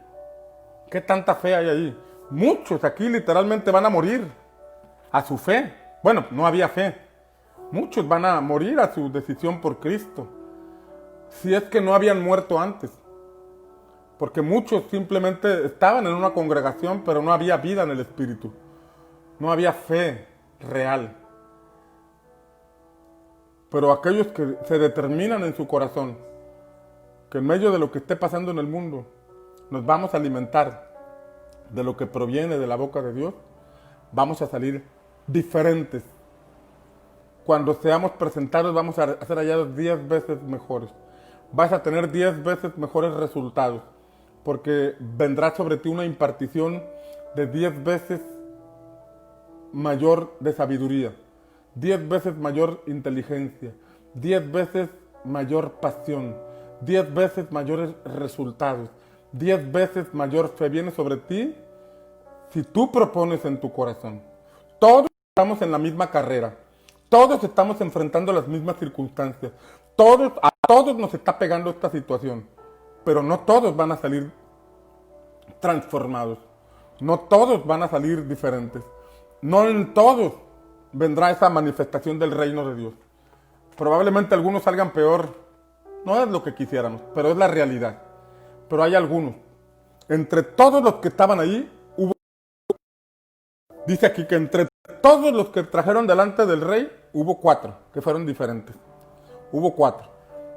¿Qué tanta fe hay ahí? Muchos aquí literalmente van a morir a su fe. Bueno, no había fe. Muchos van a morir a su decisión por Cristo. Si es que no habían muerto antes. Porque muchos simplemente estaban en una congregación, pero no había vida en el Espíritu. No había fe real. Pero aquellos que se determinan en su corazón que en medio de lo que esté pasando en el mundo nos vamos a alimentar de lo que proviene de la boca de Dios, vamos a salir diferentes. Cuando seamos presentados vamos a ser hallados 10 veces mejores. Vas a tener 10 veces mejores resultados, porque vendrá sobre ti una impartición de 10 veces mayor de sabiduría, 10 veces mayor inteligencia, 10 veces mayor pasión, 10 veces mayores resultados, 10 veces mayor fe viene sobre ti si tú propones en tu corazón. Todos estamos en la misma carrera, Todos estamos enfrentando las mismas circunstancias. A todos nos está pegando esta situación. Pero no todos van a salir transformados. No todos van a salir diferentes. No en todos vendrá esa manifestación del reino de Dios. Probablemente algunos salgan peor. No es lo que quisiéramos, pero es la realidad. Pero hay algunos. Entre todos los que estaban ahí, dice aquí que entre todos los que trajeron delante del rey, hubo 4 que fueron diferentes. Hubo 4.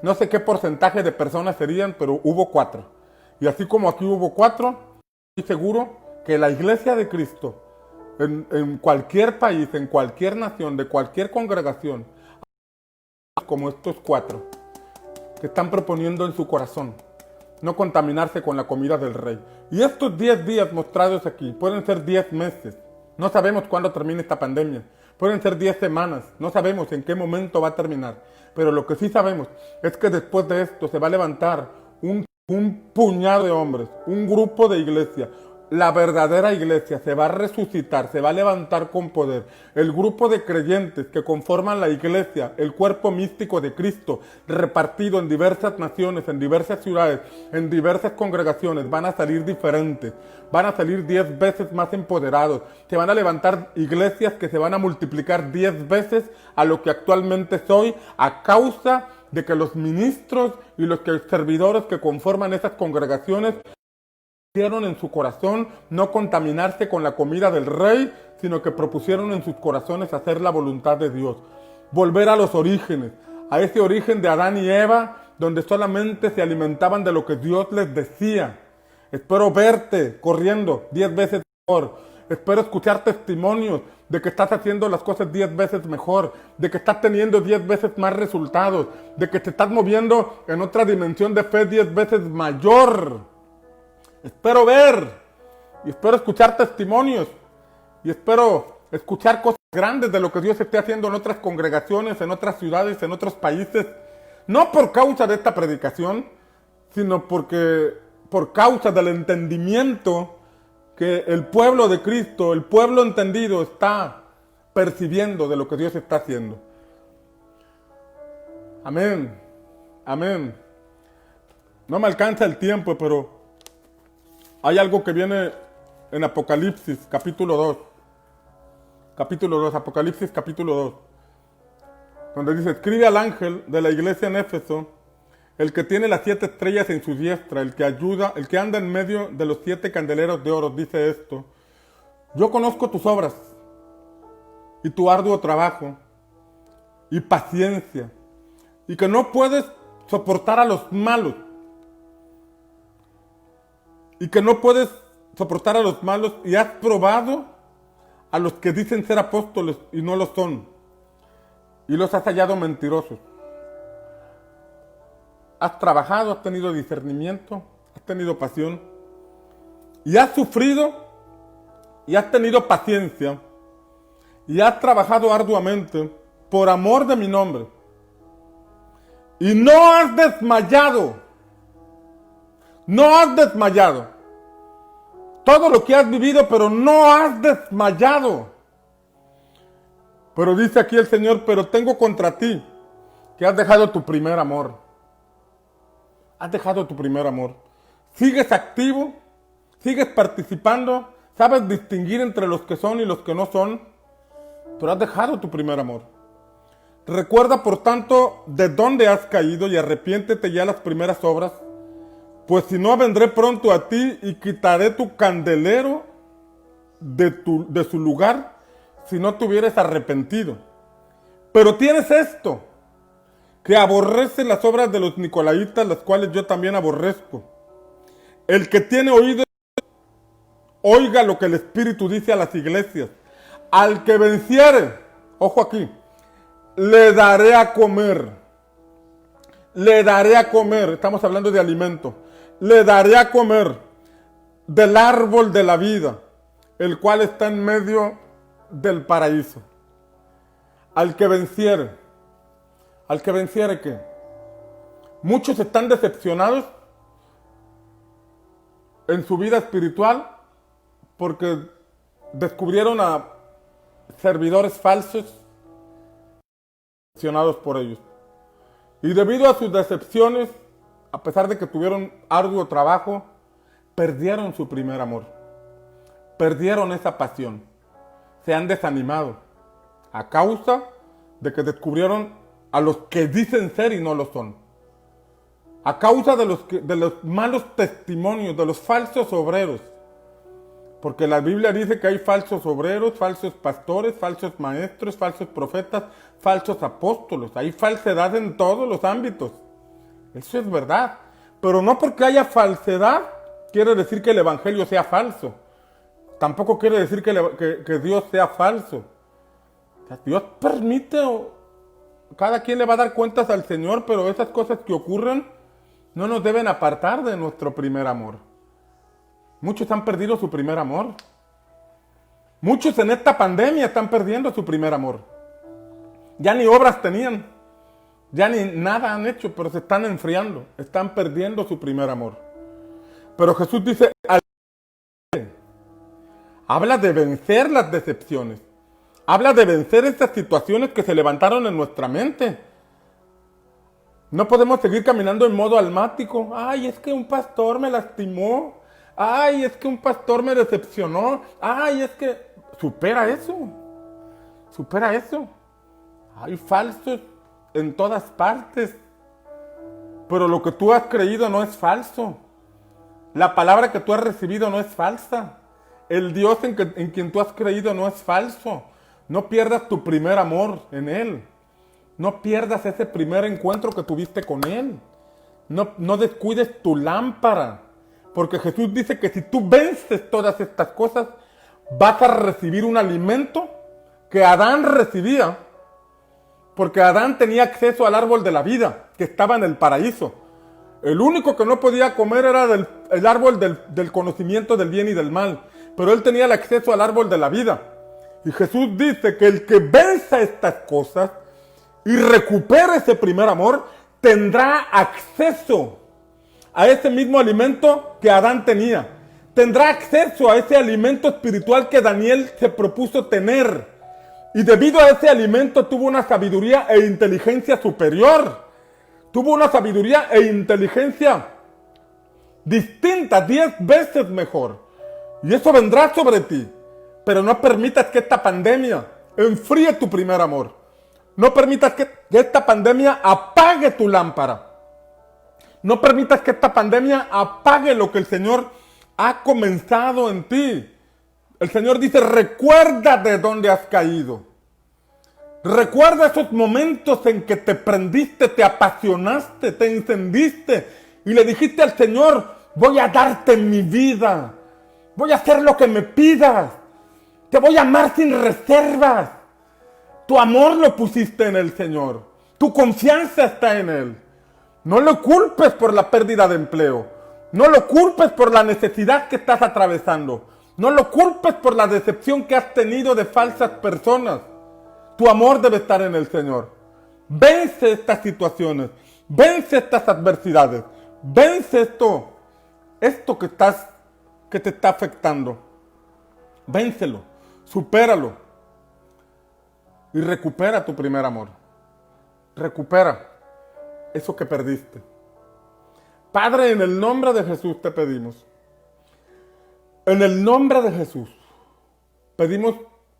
No sé qué porcentaje de personas serían, pero hubo 4. Y así como aquí hubo 4, estoy seguro que la iglesia de Cristo, en cualquier país, en cualquier nación, de cualquier congregación, como estos 4, que están proponiendo en su corazón no contaminarse con la comida del rey. Y estos 10 días mostrados aquí pueden ser 10 meses. No sabemos cuándo termine esta pandemia. Pueden ser 10 semanas. No sabemos en qué momento va a terminar. Pero lo que sí sabemos es que después de esto se va a levantar un puñado de hombres, un grupo de iglesia. La verdadera iglesia se va a resucitar, se va a levantar con poder. El grupo de creyentes que conforman la iglesia, el cuerpo místico de Cristo, repartido en diversas naciones, en diversas ciudades, en diversas congregaciones, van a salir diferentes. Van a salir 10 veces más empoderados. Se van a levantar iglesias que se van a multiplicar 10 veces a lo que actualmente soy, a causa de que los ministros y los servidores que conforman esas congregaciones propusieron en su corazón no contaminarse con la comida del rey, sino que propusieron en sus corazones hacer la voluntad de Dios. Volver a los orígenes, a ese origen de Adán y Eva, donde solamente se alimentaban de lo que Dios les decía. Espero verte corriendo 10 veces mejor. Espero escuchar testimonios de que estás haciendo las cosas 10 veces mejor, de que estás teniendo 10 veces más resultados, de que te estás moviendo en otra dimensión de fe 10 veces mayor. Espero ver y espero escuchar testimonios y espero escuchar cosas grandes de lo que Dios esté haciendo en otras congregaciones, en otras ciudades, en otros países. No por causa de esta predicación, sino por causa del entendimiento que el pueblo de Cristo, el pueblo entendido, está percibiendo de lo que Dios está haciendo. Amén. Amén. No me alcanza el tiempo, pero hay algo que viene en Apocalipsis, capítulo 2. Capítulo 2, Apocalipsis, capítulo 2. Donde dice, escribe al ángel de la iglesia en Éfeso, el que tiene las 7 estrellas en su diestra, el que anda en medio de los 7 candeleros de oro, dice esto. Yo conozco tus obras y tu arduo trabajo y paciencia, y que no puedes soportar a los malos. Y que no puedes soportar a los malos y has probado a los que dicen ser apóstoles y no lo son. Y los has hallado mentirosos. Has trabajado, has tenido discernimiento, has tenido pasión. Y has sufrido y has tenido paciencia. Y has trabajado arduamente por amor de mi nombre. Y no has desmayado. No has desmayado. Todo lo que has vivido, pero no has desmayado. Pero dice aquí el Señor, pero tengo contra ti que has dejado tu primer amor. Has dejado tu primer amor. Sigues activo, sigues participando, sabes distinguir entre los que son y los que no son, pero has dejado tu primer amor. Recuerda, por tanto, de dónde has caído y arrepiéntete ya las primeras obras. Pues si no, vendré pronto a ti y quitaré tu candelero de su lugar si no te hubieras arrepentido. Pero tienes esto, que aborrece las obras de los nicolaitas, las cuales yo también aborrezco. El que tiene oído, oiga lo que el Espíritu dice a las iglesias. Al que venciere, ojo aquí, le daré a comer. Le daré a comer, estamos hablando de alimento. Le daré a comer del árbol de la vida, el cual está en medio del paraíso. Al que venciere ¿qué? Muchos están decepcionados en su vida espiritual porque descubrieron a servidores falsos, decepcionados por ellos. Y debido a sus decepciones, a pesar de que tuvieron arduo trabajo, perdieron su primer amor. Perdieron esa pasión. Se han desanimado a causa de que descubrieron a los que dicen ser y no lo son. A causa de los malos testimonios, de los falsos obreros. Porque la Biblia dice que hay falsos obreros, falsos pastores, falsos maestros, falsos profetas, falsos apóstolos. Hay falsedad en todos los ámbitos. Eso es verdad. Pero no porque haya falsedad quiere decir que el evangelio sea falso. Tampoco quiere decir que Dios sea falso. O sea, Dios permite, cada quien le va a dar cuentas al Señor, pero esas cosas que ocurren no nos deben apartar de nuestro primer amor. Muchos han perdido su primer amor. Muchos en esta pandemia están perdiendo su primer amor. Ya ni obras tenían. Ya ni nada han hecho, pero se están enfriando. Están perdiendo su primer amor. Pero Jesús dice, habla de vencer las decepciones. Habla de vencer estas situaciones que se levantaron en nuestra mente. No podemos seguir caminando en modo almático. Ay, es que un pastor me lastimó. Ay, es que un pastor me decepcionó. Ay, es que... Supera eso. Supera eso. Hay falsos en todas partes. Pero lo que tú has creído no es falso. La palabra que tú has recibido no es falsa. El Dios en quien tú has creído no es falso. No pierdas tu primer amor en Él. No pierdas ese primer encuentro que tuviste con Él. No descuides tu lámpara. Porque Jesús dice que si tú vences todas estas cosas, vas a recibir un alimento que Adán recibía. Porque Adán tenía acceso al árbol de la vida, que estaba en el paraíso. El único que no podía comer era el árbol del conocimiento del bien y del mal. Pero él tenía el acceso al árbol de la vida. Y Jesús dice que el que venza estas cosas y recupere ese primer amor, tendrá acceso a ese mismo alimento que Adán tenía. Tendrá acceso a ese alimento espiritual que Daniel se propuso tener. Y debido a ese alimento tuvo una sabiduría e inteligencia superior. Tuvo una sabiduría e inteligencia distinta, 10 veces mejor. Y eso vendrá sobre ti. Pero no permitas que esta pandemia enfríe tu primer amor. No permitas que esta pandemia apague tu lámpara. No permitas que esta pandemia apague lo que el Señor ha comenzado en ti. El Señor dice, recuerda de dónde has caído. Recuerda esos momentos en que te prendiste, te apasionaste, te encendiste y le dijiste al Señor, voy a darte mi vida. Voy a hacer lo que me pidas. Te voy a amar sin reservas. Tu amor lo pusiste en el Señor. Tu confianza está en Él. No lo culpes por la pérdida de empleo. No lo culpes por la necesidad que estás atravesando. No lo culpes por la decepción que has tenido de falsas personas. Tu amor debe estar en el Señor. Vence estas situaciones. Vence estas adversidades. Vence esto que te está afectando. Vénselo. Supéralo. Y recupera tu primer amor. Recupera eso que perdiste. Padre, en el nombre de Jesús te pedimos. En el nombre de Jesús pedimos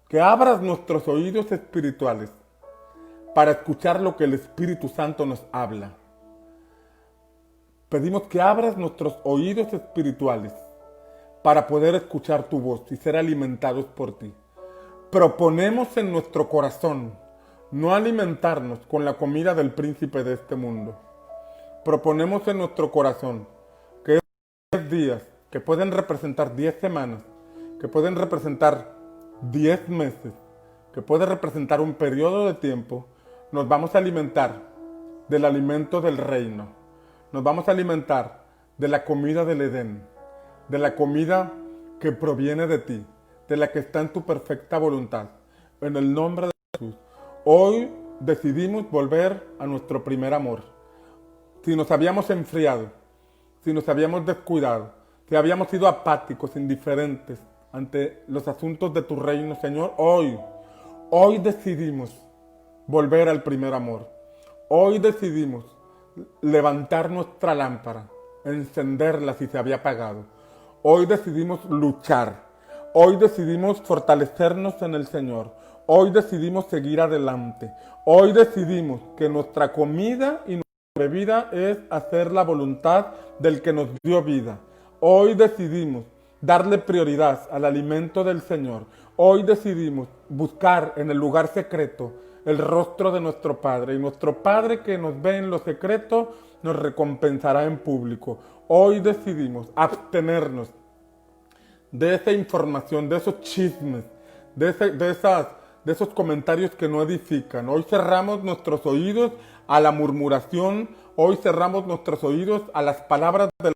que abras nuestros oídos espirituales para escuchar lo que el Espíritu Santo nos habla. Pedimos que abras nuestros oídos espirituales para poder escuchar tu voz y ser alimentados por ti. Proponemos en nuestro corazón no alimentarnos con la comida del príncipe de este mundo. Proponemos en nuestro corazón que esos 10 días, que pueden representar 10 semanas, que pueden representar 10 meses, que puede representar un periodo de tiempo, nos vamos a alimentar del alimento del reino. Nos vamos a alimentar de la comida del Edén, de la comida que proviene de ti, de la que está en tu perfecta voluntad. En el nombre de Jesús, hoy decidimos volver a nuestro primer amor. Si nos habíamos enfriado, si nos habíamos descuidado, si habíamos sido apáticos, indiferentes ante los asuntos de tu reino, Señor, hoy decidimos volver al primer amor. Hoy decidimos levantar nuestra lámpara, encenderla si se había apagado. Hoy decidimos luchar. Hoy decidimos fortalecernos en el Señor. Hoy decidimos seguir adelante. Hoy decidimos que nuestra comida y nuestra bebida es hacer la voluntad del que nos dio vida. Hoy decidimos darle prioridad al alimento del Señor. Hoy decidimos buscar en el lugar secreto el rostro de nuestro Padre. Y nuestro Padre que nos ve en lo secreto nos recompensará en público. Hoy decidimos abstenernos de esa información, de esos chismes, de esos comentarios que no edifican. Hoy cerramos nuestros oídos a la murmuración. Hoy cerramos nuestros oídos a las palabras de la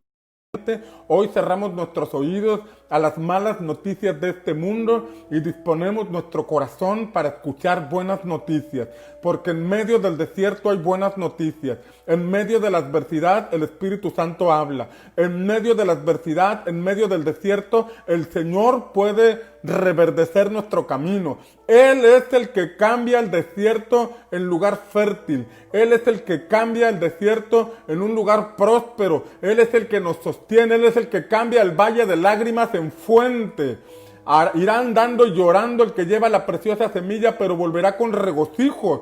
gente. Hoy cerramos nuestros oídos a las malas noticias de este mundo y disponemos nuestro corazón para escuchar buenas noticias. Porque en medio del desierto hay buenas noticias. En medio de la adversidad el Espíritu Santo habla. En medio de la adversidad, en medio del desierto, el Señor puede reverdecer nuestro camino. Él es el que cambia el desierto en lugar fértil. Él es el que cambia el desierto en un lugar próspero. Él es el que nos sostiene. Él es el que cambia el valle de lágrimas en fuente. Irá andando y llorando el que lleva la preciosa semilla, pero volverá con regocijo.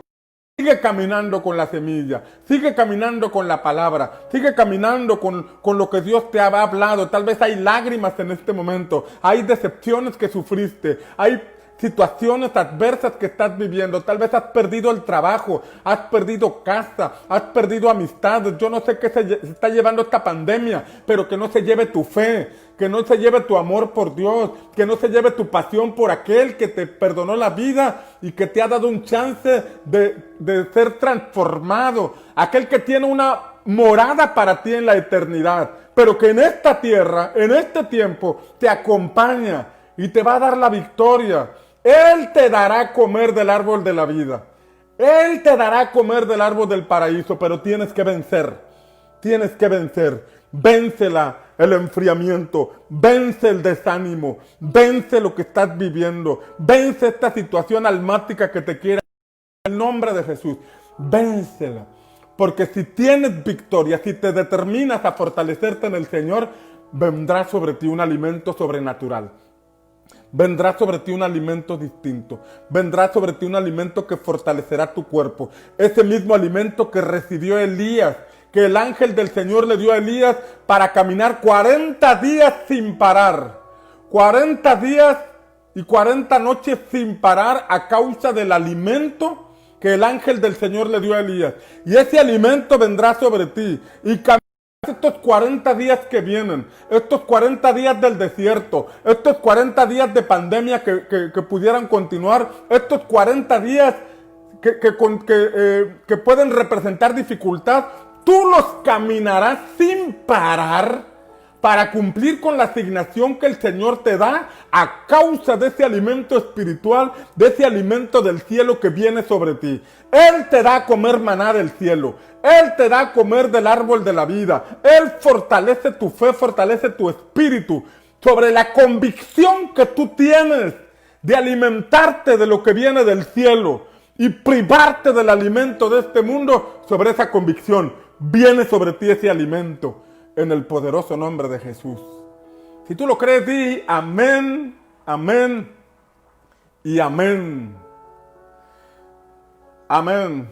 Sigue caminando con la semilla, sigue caminando con la palabra, sigue caminando con lo que Dios te ha hablado. Tal vez hay lágrimas en este momento, hay decepciones que sufriste, hay situaciones adversas que estás viviendo. Tal vez has perdido el trabajo, has perdido casa, has perdido amistades. Yo no sé qué se está llevando esta pandemia, pero que no se lleve tu fe, que no se lleve tu amor por Dios, que no se lleve tu pasión por aquel que te perdonó la vida y que te ha dado un chance de ser transformado, aquel que tiene una morada para ti en la eternidad, pero que en esta tierra, en este tiempo, te acompaña y te va a dar la victoria. Él te dará a comer del árbol de la vida. Él te dará a comer del árbol del paraíso, pero tienes que vencer. Tienes que vencer. Véncela el enfriamiento, vence el desánimo, vence lo que estás viviendo, vence esta situación almática que te quiera. En el nombre de Jesús, véncela. Porque si tienes victoria, si te determinas a fortalecerte en el Señor, vendrá sobre ti un alimento sobrenatural. Vendrá sobre ti un alimento distinto. Vendrá sobre ti un alimento que fortalecerá tu cuerpo. Ese mismo alimento que recibió Elías, que el ángel del Señor le dio a Elías para caminar 40 días sin parar. 40 días y 40 noches sin parar a causa del alimento que el ángel del Señor le dio a Elías. Y ese alimento vendrá sobre ti y estos 40 días que vienen, estos 40 días del desierto, estos 40 días de pandemia que pudieran continuar, estos 40 días que pueden representar dificultad, tú los caminarás sin parar para cumplir con la asignación que el Señor te da a causa de ese alimento espiritual, de ese alimento del cielo que viene sobre ti. Él te da a comer maná del cielo. Él te da a comer del árbol de la vida. Él fortalece tu fe, fortalece tu espíritu sobre la convicción que tú tienes de alimentarte de lo que viene del cielo y privarte del alimento de este mundo. Sobre esa convicción viene sobre ti ese alimento en el poderoso nombre de Jesús. Si tú lo crees, di amén, amén y amén. Amén.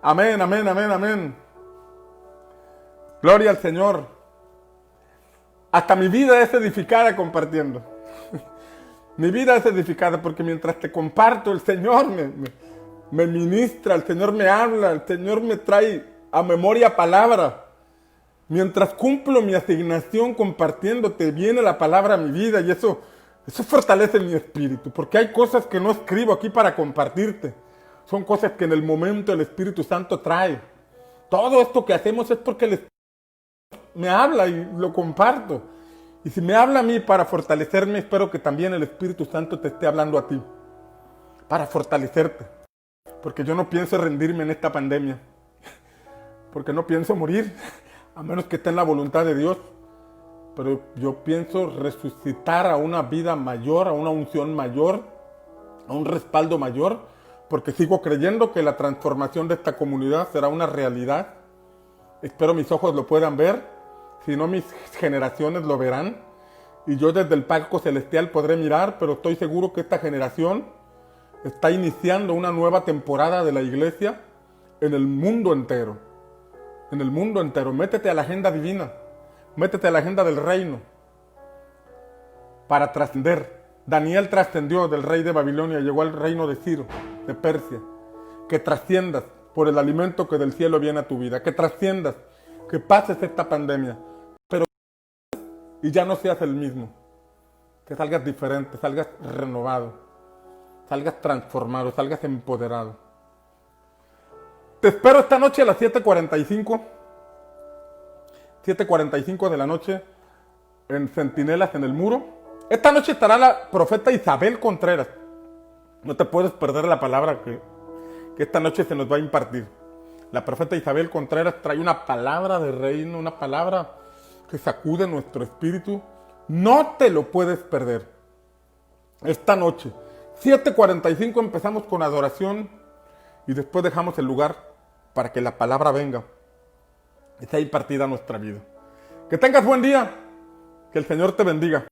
Amén, amén, amén, amén. Gloria al Señor. Hasta mi vida es edificada compartiendo. Mi vida es edificada porque mientras te comparto, el Señor me ministra, el Señor me habla, el Señor me trae a memoria palabra. Mientras cumplo mi asignación compartiéndote, viene la palabra a mi vida y eso fortalece mi espíritu. Porque hay cosas que no escribo aquí para compartirte. Son cosas que en el momento el Espíritu Santo trae. Todo esto que hacemos es porque el Espíritu me habla y lo comparto. Y si me habla a mí para fortalecerme, espero que también el Espíritu Santo te esté hablando a ti. Para fortalecerte. Porque yo no pienso rendirme en esta pandemia. Porque no pienso morir, a menos que esté en la voluntad de Dios. Pero yo pienso resucitar a una vida mayor, a una unción mayor, a un respaldo mayor, porque sigo creyendo que la transformación de esta comunidad será una realidad. Espero mis ojos lo puedan ver, si no mis generaciones lo verán, y yo desde el palco celestial podré mirar, pero estoy seguro que esta generación está iniciando una nueva temporada de la iglesia en el mundo entero. En el mundo entero. Métete a la agenda divina, métete a la agenda del reino para trascender. Daniel trascendió del rey de Babilonia, llegó al reino de Ciro, de Persia. Que trasciendas por el alimento que del cielo viene a tu vida, que trasciendas, que pases esta pandemia, pero y ya no seas el mismo, que salgas diferente, salgas renovado, salgas transformado, salgas empoderado. Te espero esta noche a las 7:45 de la noche en Centinelas en el Muro. Esta noche estará la profeta Isabel Contreras. No te puedes perder la palabra que esta noche se nos va a impartir. La profeta Isabel Contreras trae una palabra de reino, una palabra que sacude nuestro espíritu. No te lo puedes perder. Esta noche, 7:45 empezamos con adoración y después dejamos el lugar para que la palabra venga y sea impartida a nuestra vida. Que tengas buen día. Que el Señor te bendiga.